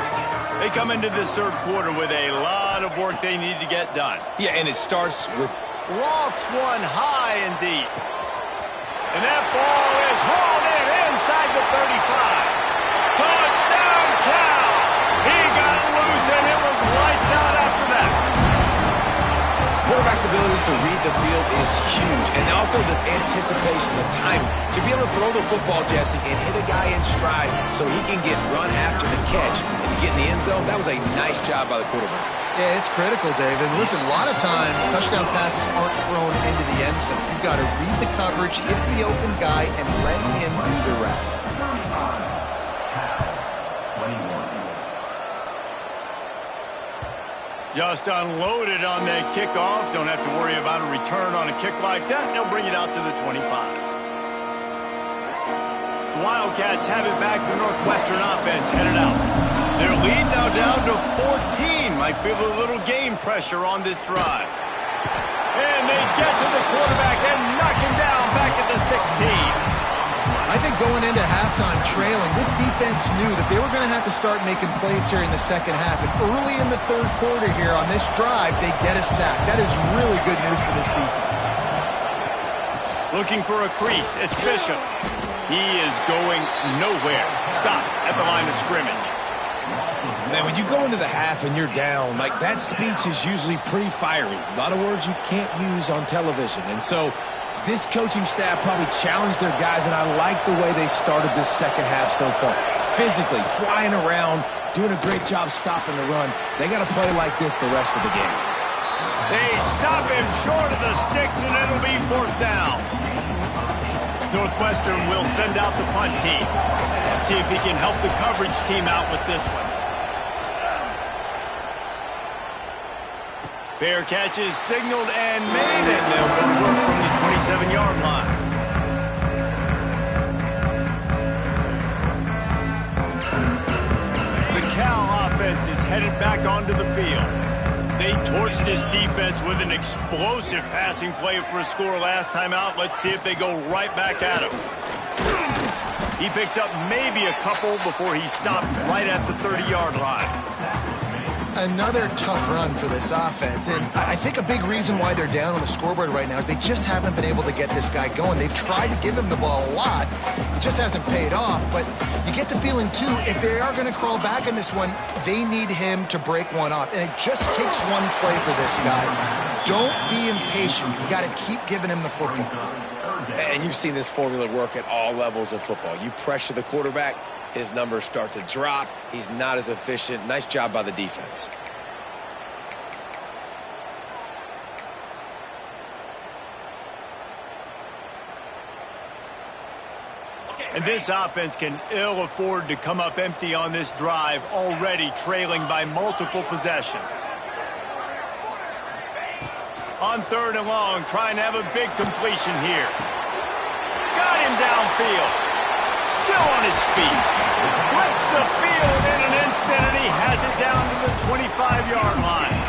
They come into this third quarter with a lot of work they need to get done. Yeah, and it starts with... Lofts one high and deep. And that ball is hauled in inside the 35. Touchdown, Cal! He got loose, and it was lights out after that. Quarterback's abilities to read the field is huge, and also the anticipation, the time to be able to throw the football, Jesse, and hit a guy in stride so he can get run after the catch and get in the end zone. That was a nice job by the quarterback. Yeah, it's critical, David. Listen, a lot of times touchdown passes aren't thrown into the end zone. You've got to read the coverage, hit the open guy, and let him do the rest. Just unloaded on that kickoff. Don't have to worry about a return on a kick like that. They'll bring it out to the 25. The Wildcats have it back. The Northwestern offense headed out. Their lead now down to 14. Might feel a little game pressure on this drive. And they get to the quarterback and knock him down back at the 16. I think going into halftime trailing, this defense knew that they were going to have to start making plays here in the second half. And early in the third quarter here on this drive, they get a sack. That is really good news for this defense. Looking for a crease. It's Bishop. He is going nowhere. Stop at the line of scrimmage. Man, when you go into the half and you're down, like that speech is usually pretty fiery. A lot of words you can't use on television. And so this coaching staff probably challenged their guys, and I like the way they started this second half so far. Physically, flying around, doing a great job stopping the run. They got to play like this the rest of the game. They stop him short of the sticks, and it'll be 4th down. Northwestern will send out the punt team. Let's see if he can help the coverage team out with this one. Fair catch is signaled and made, and they'll go to work from the 27-yard line. The Cal offense is headed back onto the field. They torched this defense with an explosive passing play for a score last time out. Let's see if they go right back at him. He picks up maybe a couple before he's stopped right at the 30-yard line. Another tough run for this offense, and I think a big reason why they're down on the scoreboard right now is they just haven't been able to get this guy going. They've tried to give him the ball a lot. It just hasn't paid off, but you get the feeling, too, if they are going to crawl back in this one, they need him to break one off, and it just takes one play for this guy. Don't be impatient. You got to keep giving him the football. And you've seen this formula work at all levels of football. You pressure the quarterback, his numbers start to drop. He's not as efficient. Nice job by the defense. And this offense can ill afford to come up empty on this drive, already trailing by multiple possessions. On 3rd and long, trying to have a big completion here. Got him downfield. Still on his feet. Flips the field in an instant, and he has it down to the 25-yard line.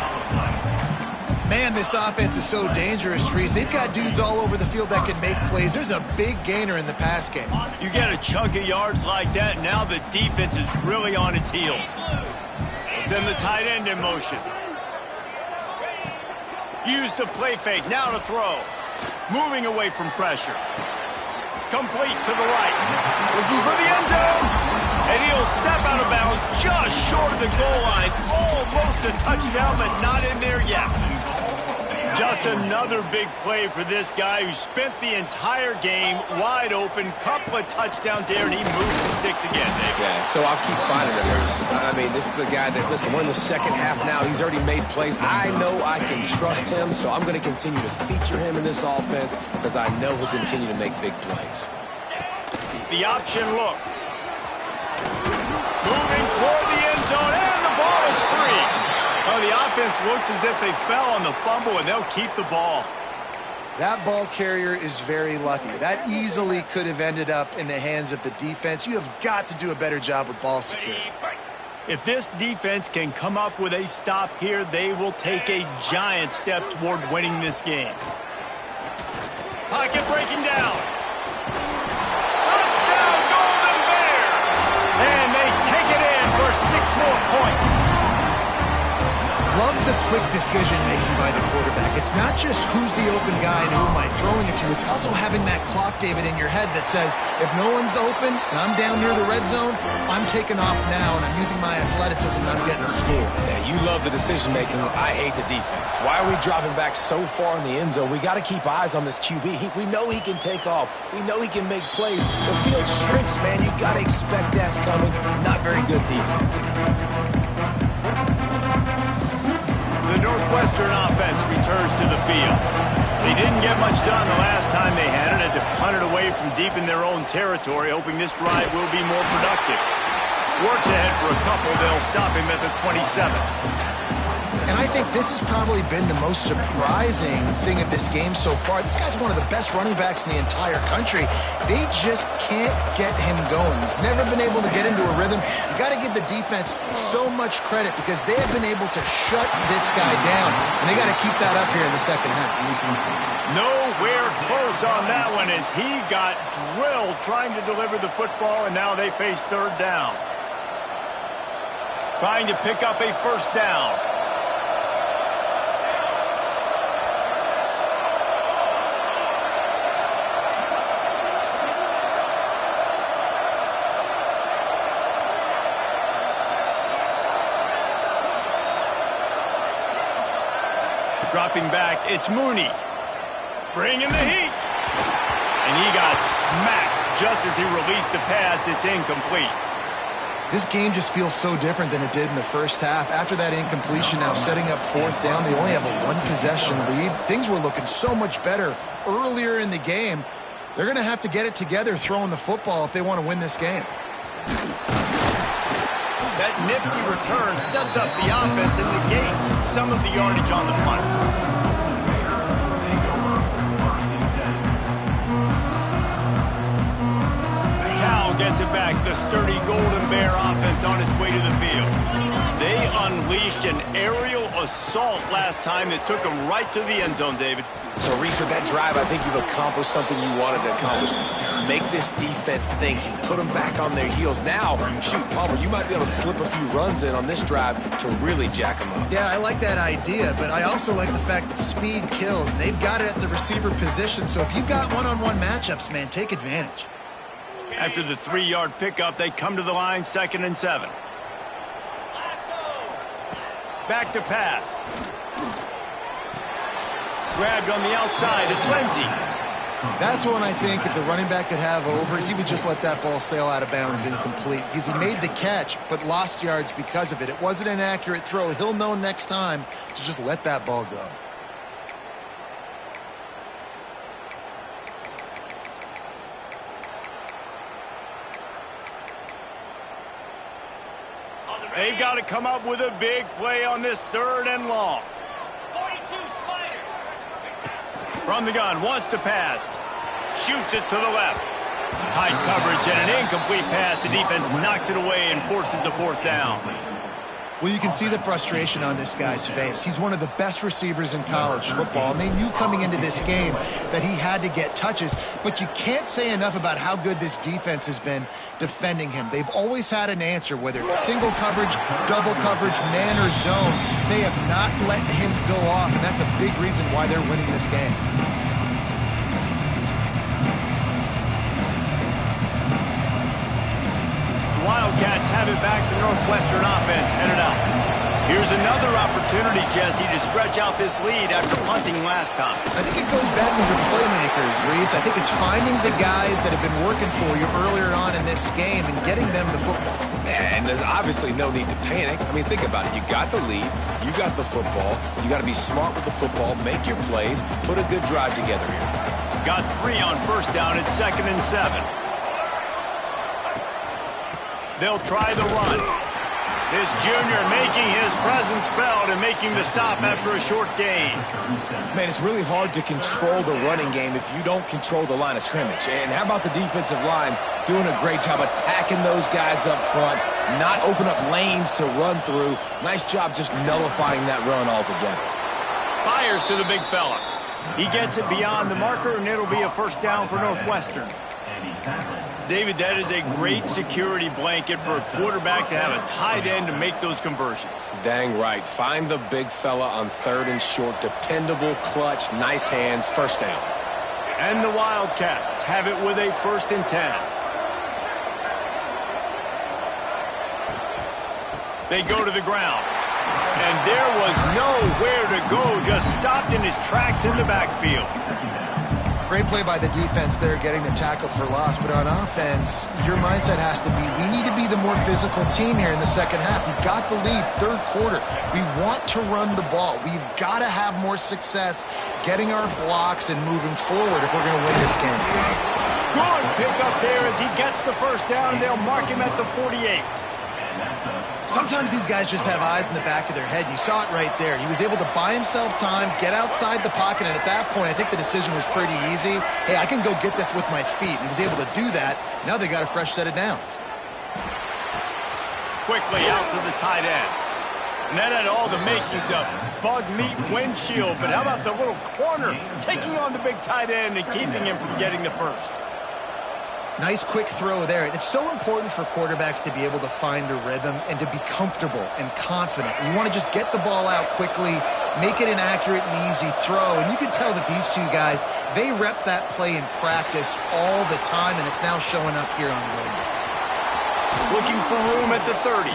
Man, this offense is so dangerous, Reese. They've got dudes all over the field that can make plays. There's a big gainer in the pass game. You get a chunk of yards like that, now the defense is really on its heels. We'll send the tight end in motion. Use the play fake, now to throw. Moving away from pressure. Complete to the right. Looking for the end zone. And he'll step out of bounds just short of the goal line. Almost a touchdown, but not in there yet. Just another big play for this guy who spent the entire game wide open. Couple of touchdowns there, and he moves the sticks again, Dave. Yeah, so I'll keep finding him. I mean, this is a guy that, listen, we're in the second half now. He's already made plays. I know I can trust him, so I'm going to continue to feature him in this offense because I know he'll continue to make big plays. The option look. Moving toward the end zone, and the ball is free. Oh, the offense looks as if they fell on the fumble, and they'll keep the ball. That ball carrier is very lucky. That easily could have ended up in the hands of the defense. You have got to do a better job with ball security. If this defense can come up with a stop here, they will take a giant step toward winning this game. Pocket breaking down. Touchdown, Golden Bear! And they take it in for 6 more points. Love the quick decision-making by the quarterback. It's not just who's the open guy and who am I throwing it to. It's also having that clock, David, in your head that says, if no one's open and I'm down near the red zone, I'm taking off now and I'm using my athleticism and I'm getting a score. Yeah, you love the decision-making. I hate the defense. Why are we dropping back so far in the end zone? We got to keep eyes on this QB. We know he can take off. We know he can make plays. The field shrinks, man. You got to expect that's coming. Not very good defense. The Northwestern offense returns to the field. They didn't get much done the last time they had it. Had to punt it away from deep in their own territory, hoping this drive will be more productive. Works ahead for a couple. They'll stop him at the 27. And I think this has probably been the most surprising thing of this game so far. This guy's one of the best running backs in the entire country. They just can't get him going. He's never been able to get into a rhythm. You got to give the defense so much credit because they have been able to shut this guy down. And they got to keep that up here in the second half. Nowhere close on that one as he got drilled trying to deliver the football, and now they face third down. Trying to pick up a first down. Dropping back, it's Mooney. Bringing the heat. And he got smacked just as he released the pass. It's incomplete. This game just feels so different than it did in the first half. After that incompletion, now setting up fourth down, they only have a one-possession lead. Things were looking so much better earlier in the game. They're going to have to get it together throwing the football if they want to win this game. That nifty return sets up the offense and negates some of the yardage on the punt. Cal gets it back. The sturdy Golden Bear offense on its way to the field. They unleashed an aerial assault last time that took them right to the end zone, David. So, Reese, with that drive, I think you've accomplished something you wanted to accomplish. Make this defense think. You put them back on their heels. Now, shoot, Palmer, you might be able to slip a few runs in on this drive to really jack them up. Yeah, I like that idea, but I also like the fact that speed kills. And they've got it at the receiver position, so if you've got one-on-one matchups, man, take advantage. After the 3-yard pickup, they come to the line, 2nd and 7. Back to pass. Grabbed on the outside, it's Lindsey. That's one I think if the running back could have over, he would just let that ball sail out of bounds incomplete because he made the catch but lost yards because of it. It wasn't an accurate throw. He'll know next time to just let that ball go. They've got to come up with a big play on this 3rd and long. From the gun, wants to pass. Shoots it to the left. Tight coverage and an incomplete pass. The defense knocks it away and forces a 4th down. Well, you can see the frustration on this guy's face. He's one of the best receivers in college football, and they knew coming into this game that he had to get touches, but you can't say enough about how good this defense has been defending him. They've always had an answer, whether it's single coverage, double coverage, man or zone. They have not let him go off, and that's a big reason why they're winning this game. Wildcats have it back. The Northwestern offense headed out. Here's another opportunity, Jesse, to stretch out this lead after punting last time. I think it goes back to the playmakers, Reese. I think it's finding the guys that have been working for you earlier on in this game and getting them the football. And there's obviously no need to panic. I mean, think about it. You got the lead. You got the football. You got to be smart with the football, make your plays, put a good drive together here. Got 3 on first down at 2nd and 7. They'll try the run. This junior making his presence felt and making the stop after a short gain. Man, it's really hard to control the running game if you don't control the line of scrimmage. And how about the defensive line doing a great job attacking those guys up front, not open up lanes to run through. Nice job just nullifying that run altogether. Fires to the big fella. He gets it beyond the marker, and it'll be a first down for Northwestern. David, that is a great security blanket for a quarterback to have a tight end to make those conversions. Dang right. Find the big fella on 3rd and short. Dependable, clutch, nice hands, first down. And the Wildcats have it with a 1st and 10. They go to the ground. And there was nowhere to go, just stopped in his tracks in the backfield. Great play by the defense there, getting the tackle for loss. But on offense, your mindset has to be, we need to be the more physical team here in the second half. We've got the lead, 3rd quarter. We want to run the ball. We've got to have more success getting our blocks and moving forward if we're going to win this game. Good pick up there as he gets the first down, and they'll mark him at the 48. Sometimes these guys just have eyes in the back of their head. You saw it right there. He was able to buy himself time, get outside the pocket, and at that point, I think the decision was pretty easy. Hey, I can go get this with my feet. And he was able to do that. Now they got a fresh set of downs. Quickly out to the tight end. And that had all the makings of bug meat windshield. But how about the little corner taking on the big tight end and keeping him from getting the first? Nice quick throw there. And it's so important for quarterbacks to be able to find a rhythm and to be comfortable and confident. You want to just get the ball out quickly, make it an accurate and easy throw. And you can tell that these two guys, they rep that play in practice all the time, and it's now showing up here on Road. Looking for room at the 30.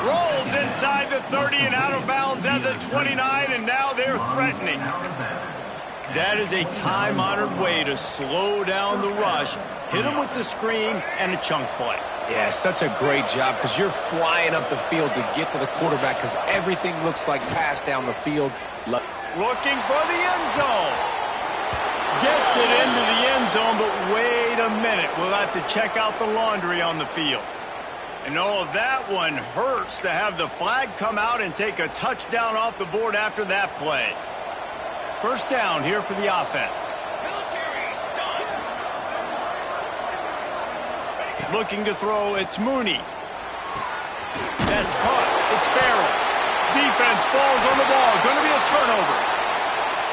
Rolls inside the 30 and out of bounds at the 29, and now they're threatening. That is a time-honored way to slow down the rush, hit him with the screen, and a chunk play. Yeah, such a great job because you're flying up the field to get to the quarterback because everything looks like pass down the field. Looking for the end zone. Gets it into the end zone, but wait a minute. We'll have to check out the laundry on the field. And oh, that one hurts to have the flag come out and take a touchdown off the board after that play. First down here for the offense. Looking to throw, it's Mooney. That's caught. It's Farrell. Defense falls on the ball. Going to be a turnover.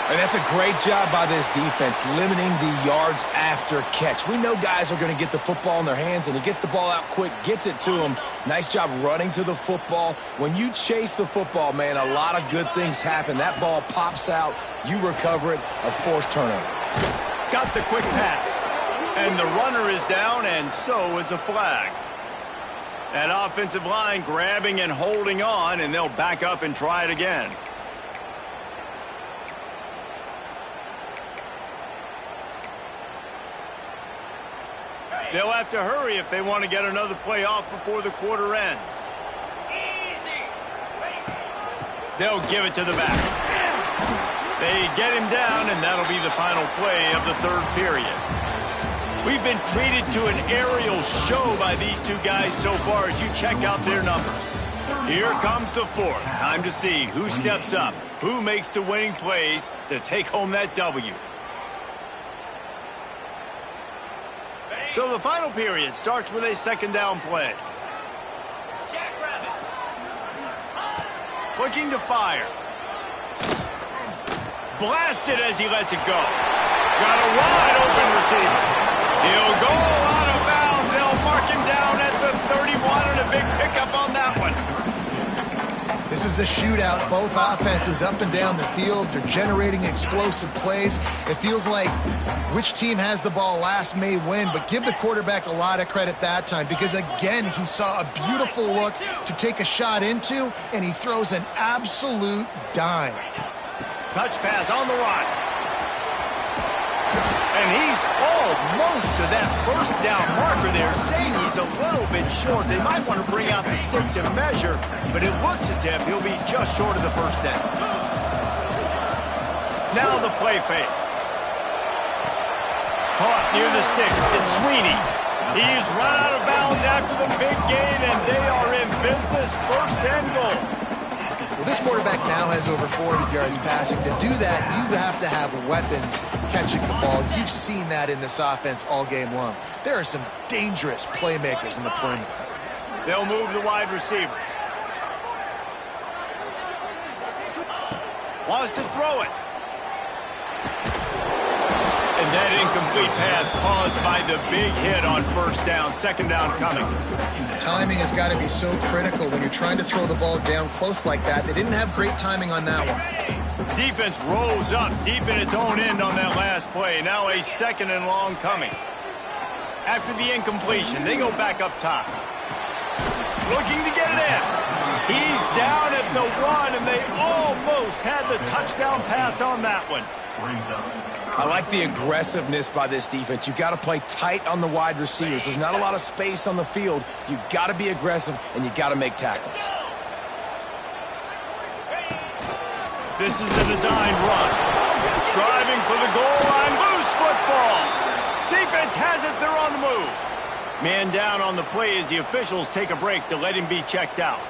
And that's a great job by this defense, limiting the yards after catch. We know guys are going to get the football in their hands, and he gets the ball out quick, gets it to him. Nice job running to the football. When you chase the football, man, a lot of good things happen. That ball pops out, you recover it, a forced turnover. Got the quick pass. And the runner is down, and so is a flag. That offensive line grabbing and holding on, and they'll back up and try it again. They'll have to hurry if they want to get another play off before the quarter ends. They'll give it to the back. They get him down, and that'll be the final play of the 3rd period. We've been treated to an aerial show by these two guys so far as you check out their numbers. Here comes the 4th. Time to see who steps up, who makes the winning plays to take home that W. So the final period starts with a 2nd down play. Looking to fire. Blasted as he lets it go. Got a wide open receiver. He'll go out of bounds. They'll mark him down at the 31 and a big pickup on that one. This is a shootout. Both offenses up and down the field. They're generating explosive plays. It feels like which team has the ball last may win, but give the quarterback a lot of credit that time because, again, he saw a beautiful look to take a shot into, and he throws an absolute dime. Touch pass on the run. And he's almost to that first down marker there, saying he's a little bit short. They might want to bring out the sticks and measure, but it looks as if he'll be just short of the first down. Now the play fake. Caught near the sticks. It's Sweeney. He's run out of bounds after the big gain, and they are in business. First and goal. Well, this quarterback now has over 400 yards passing. To do that, you have to have weapons catching the ball. You've seen that in this offense all game long. There are some dangerous playmakers in the perimeter. They'll move the wide receiver. Wants to throw it. And that incomplete pass caused by the big hit on first down. Second down coming. Timing has got to be so critical when you're trying to throw the ball down close like that. They didn't have great timing on that one. Defense rose up deep in its own end on that last play. Now a second and long coming. After the incompletion, they go back up top. Looking to get it in. He's down at the one, and they almost had the touchdown pass on that one. I like the aggressiveness by this defense. You've got to play tight on the wide receivers. There's not a lot of space on the field. You've got to be aggressive, and you've got to make tackles. This is a designed run. Striving for the goal line. Loose football. Defense has it. They're on the move. Man down on the play as the officials take a break to let him be checked out.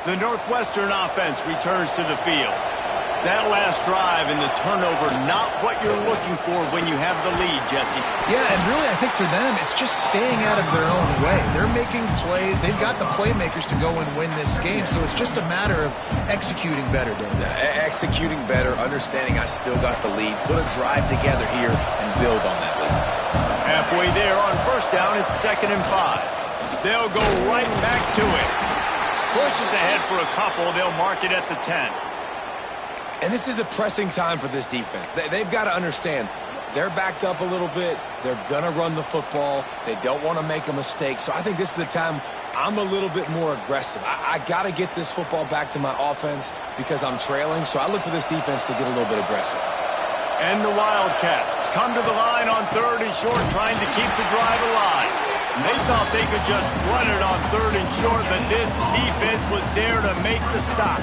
The Northwestern offense returns to the field. That last drive and the turnover, not what you're looking for when you have the lead, Jesse. Yeah, and really I think for them, it's just staying out of their own way. They're making plays. They've got the playmakers to go and win this game, so it's just a matter of executing better, Dave. Executing better, understanding I still got the lead, put a drive together here and build on that lead. Halfway there on first down, it's 2nd and 5. They'll go right back to it. Pushes ahead for a couple. They'll mark it at the 10. And this is a pressing time for this defense. They've got to understand they're backed up a little bit. They're going to run the football. They don't want to make a mistake. So I think this is the time I'm a little bit more aggressive. I got to get this football back to my offense because I'm trailing. So I look for this defense to get a little bit aggressive. And the Wildcats come to the line on 3rd and short, trying to keep the drive alive. They thought they could just run it on 3rd and short, but this defense was there to make the stop.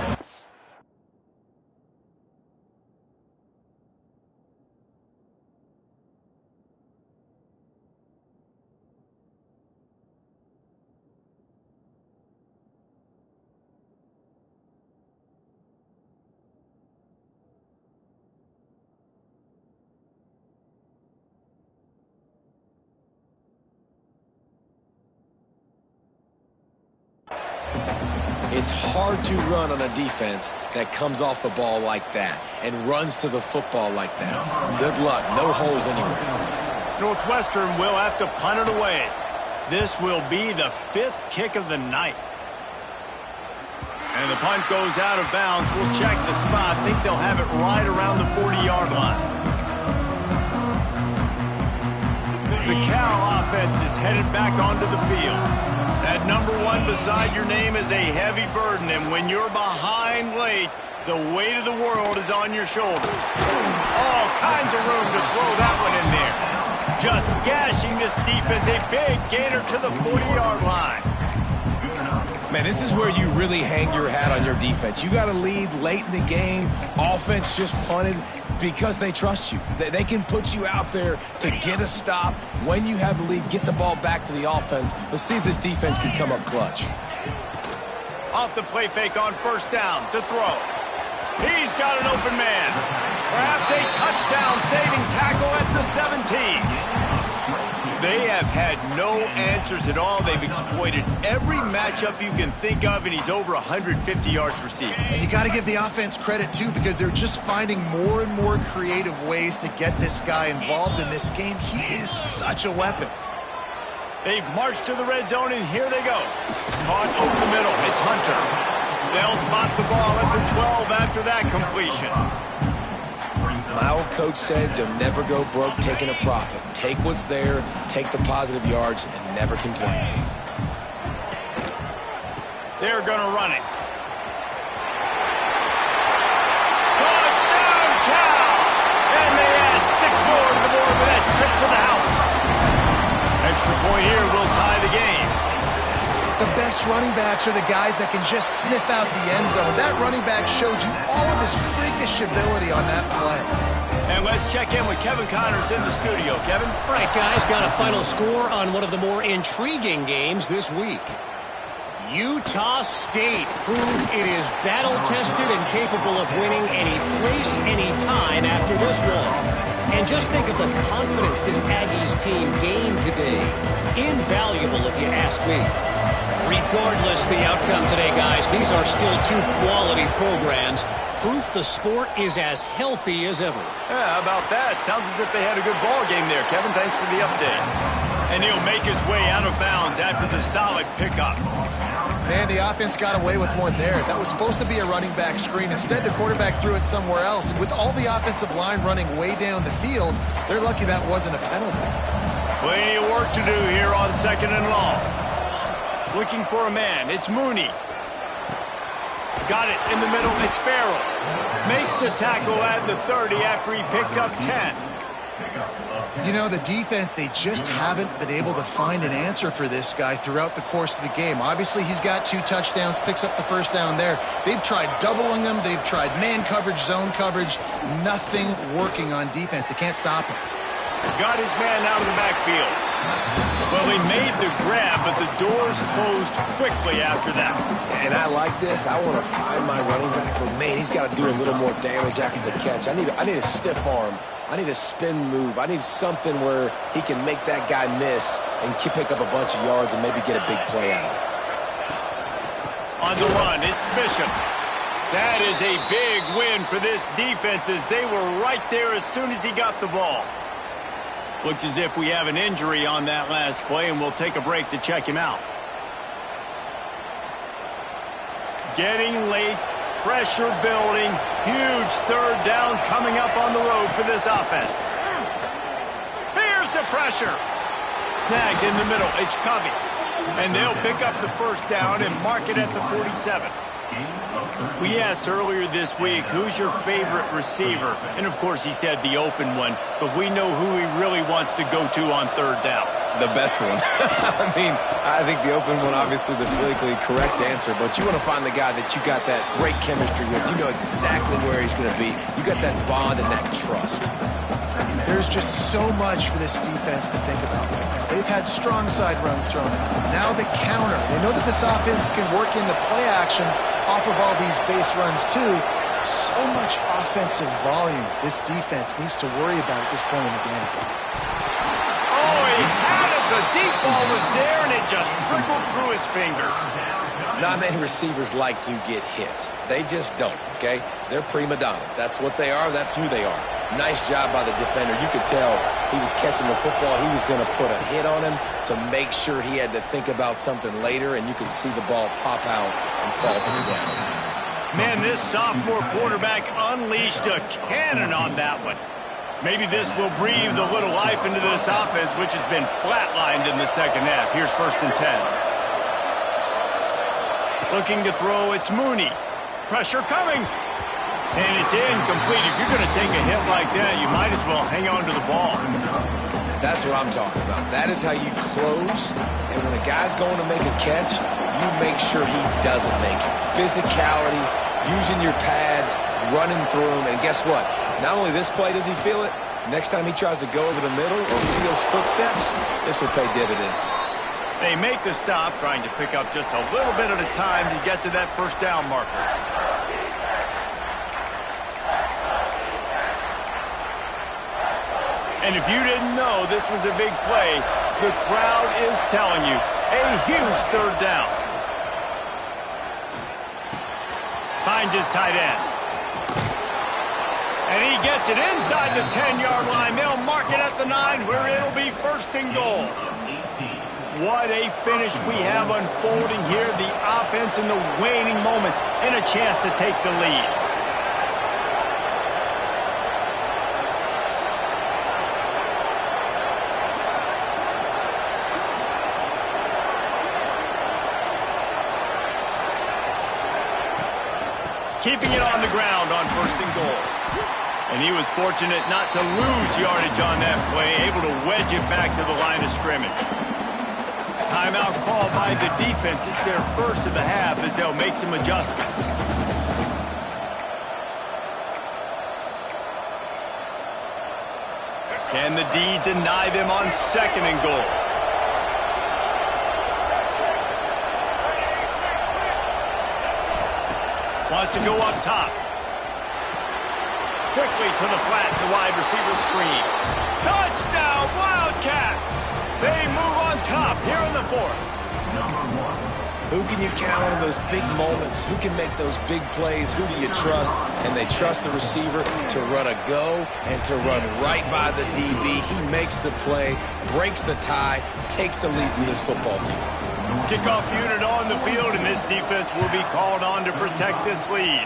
It's hard to run on a defense that comes off the ball like that and runs to the football like that. Good luck. No holes anywhere. Northwestern will have to punt it away. This will be the 5th kick of the night. And the punt goes out of bounds. We'll check the spot. I think they'll have it right around the 40-yard line. The Cal offense is headed back onto the field. That number 1 beside your name is a heavy burden, and when you're behind late, the weight of the world is on your shoulders. All kinds of room to throw that one in there. Just gashing this defense, a big gainer to the 40-yard line. Man, this is where you really hang your hat on your defense. You got a lead late in the game. Offense just punted because they trust you. They can put you out there to get a stop. When you have the lead, get the ball back to the offense. Let's see if this defense can come up clutch. Off the play fake on first down to throw. He's got an open man. Perhaps a touchdown-saving tackle at the 17. They have had no answers at all. They've exploited every matchup you can think of, and he's over 150 yards receiving. And you got to give the offense credit, too, because they're just finding more and more creative ways to get this guy involved in this game. He is such a weapon. They've marched to the red zone, and here they go. Caught over the middle. It's Hunter. They'll spot the ball at the 12 after that completion. My old coach said you'll never go broke taking a profit. Take what's there, take the positive yards, and never complain. They're going to run it. Touchdown, Ncaa! And they add 6 more to the board with that trip to the house. Extra point here will tie the game. The best running backs are the guys that can just sniff out the end zone. That running back showed you all of his freakish ability on that play. And let's check in with Kevin Connors in the studio. Kevin? All right, guys, got a final score on one of the more intriguing games this week. Utah State proved it is battle-tested and capable of winning any place, any time after this one. And just think of the confidence this Aggies team gained today. Invaluable, if you ask me. Regardless the outcome today, guys, these are still 2 quality programs. Proof the sport is as healthy as ever. Yeah, how about that? Sounds as if they had a good ball game there. Kevin, thanks for the update. And he'll make his way out of bounds after the solid pickup. Man, the offense got away with one there. That was supposed to be a running back screen. Instead, the quarterback threw it somewhere else. And with all the offensive line running way down the field, they're lucky that wasn't a penalty. Plenty of work to do here on 2nd and long. Looking for a man. It's Mooney. Got it in the middle. It's Farrell. Makes the tackle at the 30 after he picked up 10. You know, the defense, they just haven't been able to find an answer for this guy throughout the course of the game. Obviously, he's got 2 touchdowns, picks up the first down there. They've tried doubling him. They've tried man coverage, zone coverage. Nothing working on defense. They can't stop him. Got his man out of the backfield. Well, he made the grab, but the doors closed quickly after that. And I like this. I want to find my running back, but man, he's got to do a little more damage after the catch. I need a stiff arm. I need a spin move. I need something where he can make that guy miss and pick up a bunch of yards and maybe get a big play out of it. On the run, it's Bishop. That is a big win for this defense as they were right there as soon as he got the ball. Looks as if we have an injury on that last play, and we'll take a break to check him out. Getting late, pressure building, huge 3rd down coming up on the road for this offense. Here's the pressure. Snagged in the middle, it's Covey. And they'll pick up the 1st down and mark it at the 47. We asked earlier this week, who's your favorite receiver? And, of course, he said the open one, but we know who he really wants to go to on 3rd down. The best one. I mean, I think the open one, obviously the politically correct answer, but you want to find the guy that you got that great chemistry with. You know exactly where he's going to be. You got that bond and that trust. There's just so much for this defense to think about right now. They've had strong side runs thrown at them. Now the counter. They know that this offense can work in the play action off of all these base runs too. So much offensive volume this defense needs to worry about at this point in the game. Oh, he had it. The deep ball was there, and it just trickled through his fingers. Not many receivers like to get hit. They just don't, okay? They're prima donnas. That's what they are. That's who they are. Nice job by the defender. You could tell he was catching the football. He was going to put a hit on him to make sure he had to think about something later, and you could see the ball pop out and fall to the ground. Man, this sophomore quarterback unleashed a cannon on that one. Maybe this will breathe a little life into this offense, which has been flatlined in the 2nd half. Here's 1st and 10. Looking to throw, it's Mooney. Pressure coming. And it's incomplete. If you're going to take a hit like that, you might as well hang on to the ball. That's what I'm talking about. That is how you close. And when a guy's going to make a catch, you make sure he doesn't make it. Physicality, using your pads, running through them. And guess what? Not only this play does he feel it, next time he tries to go over the middle or feels footsteps, this will pay dividends. They make the stop, trying to pick up just a little bit at a time to get to that 1st down marker. And if you didn't know this was a big play, the crowd is telling you, a huge 3rd down. Finds his tight end. And he gets it inside the 10-yard line. They'll mark it at the 9 where it'll be 1st and goal. What a finish we have unfolding here. The offense in the waning moments and a chance to take the lead. Keeping it on the ground on 1st and goal. And he was fortunate not to lose yardage on that play, able to wedge it back to the line of scrimmage. Timeout called by the defense. It's their first of the half as they'll make some adjustments. Can the D deny them on 2nd and goal? Wants to go up top. Quickly to the flat, the wide receiver screen. Touchdown, Wildcats! They move on top here in the 4th. Who can you count on in those big moments? Who can make those big plays? Who do you trust? And they trust the receiver to run a go and to run right by the DB. He makes the play, breaks the tie, takes the lead for this football team. Kickoff unit on the field, and this defense will be called on to protect this lead.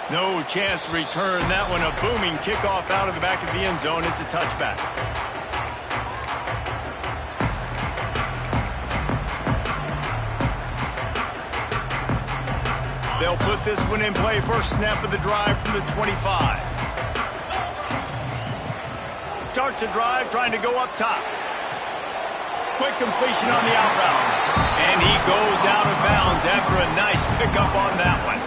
No chance to return that one. A booming kickoff out of the back of the end zone. It's a touchback. They'll put this one in play. First snap of the drive from the 25. Starts a drive trying to go up top. Quick completion on the out route. And he goes out of bounds after a nice pickup on that one.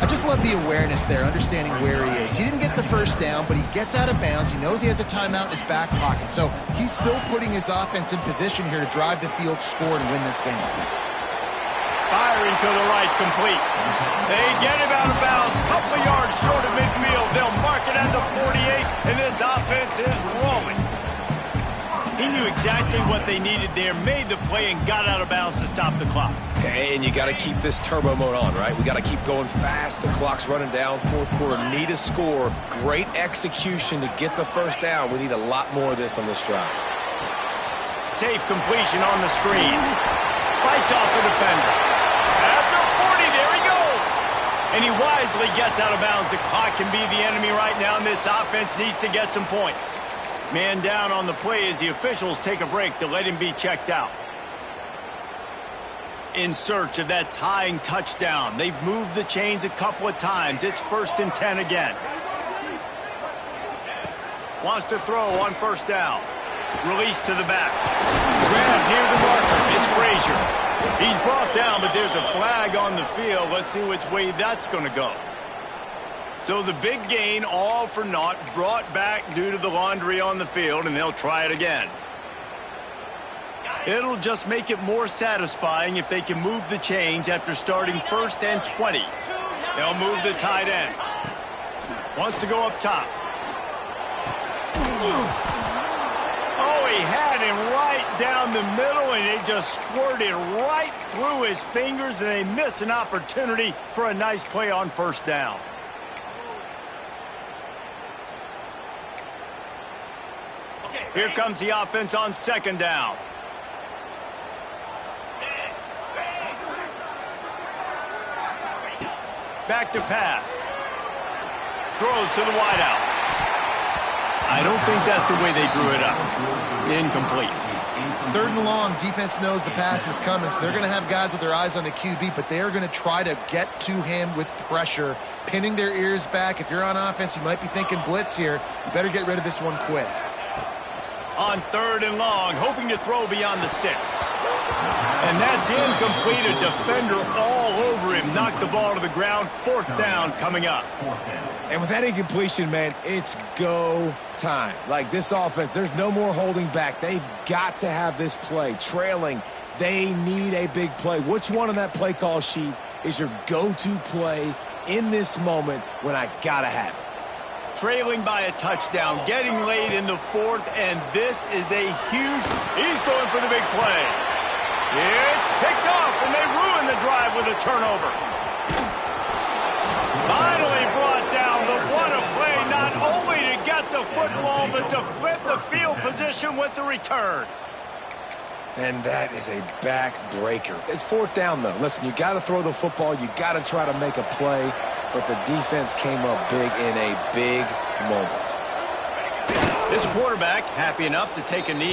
I just love the awareness there, understanding where he is. He didn't get the first down, but he gets out of bounds. He knows he has a timeout in his back pocket. So he's still putting his offense in position here to drive the field, score, and win this game. Firing to the right, complete. They get him out of bounds, couple of yards short of midfield. They'll mark it at the 48, and this offense is rolling. He knew exactly what they needed there, made the play, and got out of bounds to stop the clock. And you got to keep this turbo mode on, right? We got to keep going fast. The clock's running down. 4th quarter, need a score. Great execution to get the first down. We need a lot more of this on this drive. Safe completion on the screen. Fights off the defender. After 40, there he goes. And he wisely gets out of bounds. The clock can be the enemy right now, and this offense needs to get some points. Man down on the play as the officials take a break to let him be checked out. In search of that tying touchdown. They've moved the chains a couple of times. It's 1st and 10 again. Wants to throw on 1st down. Release to the back. Grab near the marker. It's Frazier. He's brought down, but there's a flag on the field. Let's see which way that's going to go. So the big gain, all for naught, brought back due to the laundry on the field, and they'll try it again. It'll just make it more satisfying if they can move the chains after starting 1st and 20. They'll move the tight end. Wants to go up top. Oh, he had him right down the middle, and it just squirted right through his fingers, and they miss an opportunity for a nice play on 1st down. Here comes the offense on 2nd down. Back to pass. Throws to the wideout. I don't think that's the way they drew it up. Incomplete. 3rd and long, defense knows the pass is coming, so they're going to have guys with their eyes on the QB, but they are going to try to get to him with pressure, pinning their ears back. If you're on offense, you might be thinking blitz here. You better get rid of this one quick. On 3rd and long, hoping to throw beyond the sticks. And that's incomplete. A defender all over him. Knocked the ball to the ground. 4th down coming up. And with that incompletion, man, it's go time. Like this offense, there's no more holding back. They've got to have this play. Trailing, they need a big play. Which one on that play call sheet is your go-to play in this moment when I got to have it? Trailing by a touchdown, getting late in the 4th, and this is a huge... He's going for the big play. It's picked off, and they ruin the drive with a turnover. Finally brought down, but what a play, not only to get the football, but to flip the field position with the return. And that is a back-breaker. It's fourth down, though. Listen, you got to throw the football. You got to try to make a play. But the defense came up big in a big moment. This quarterback happy enough to take a knee.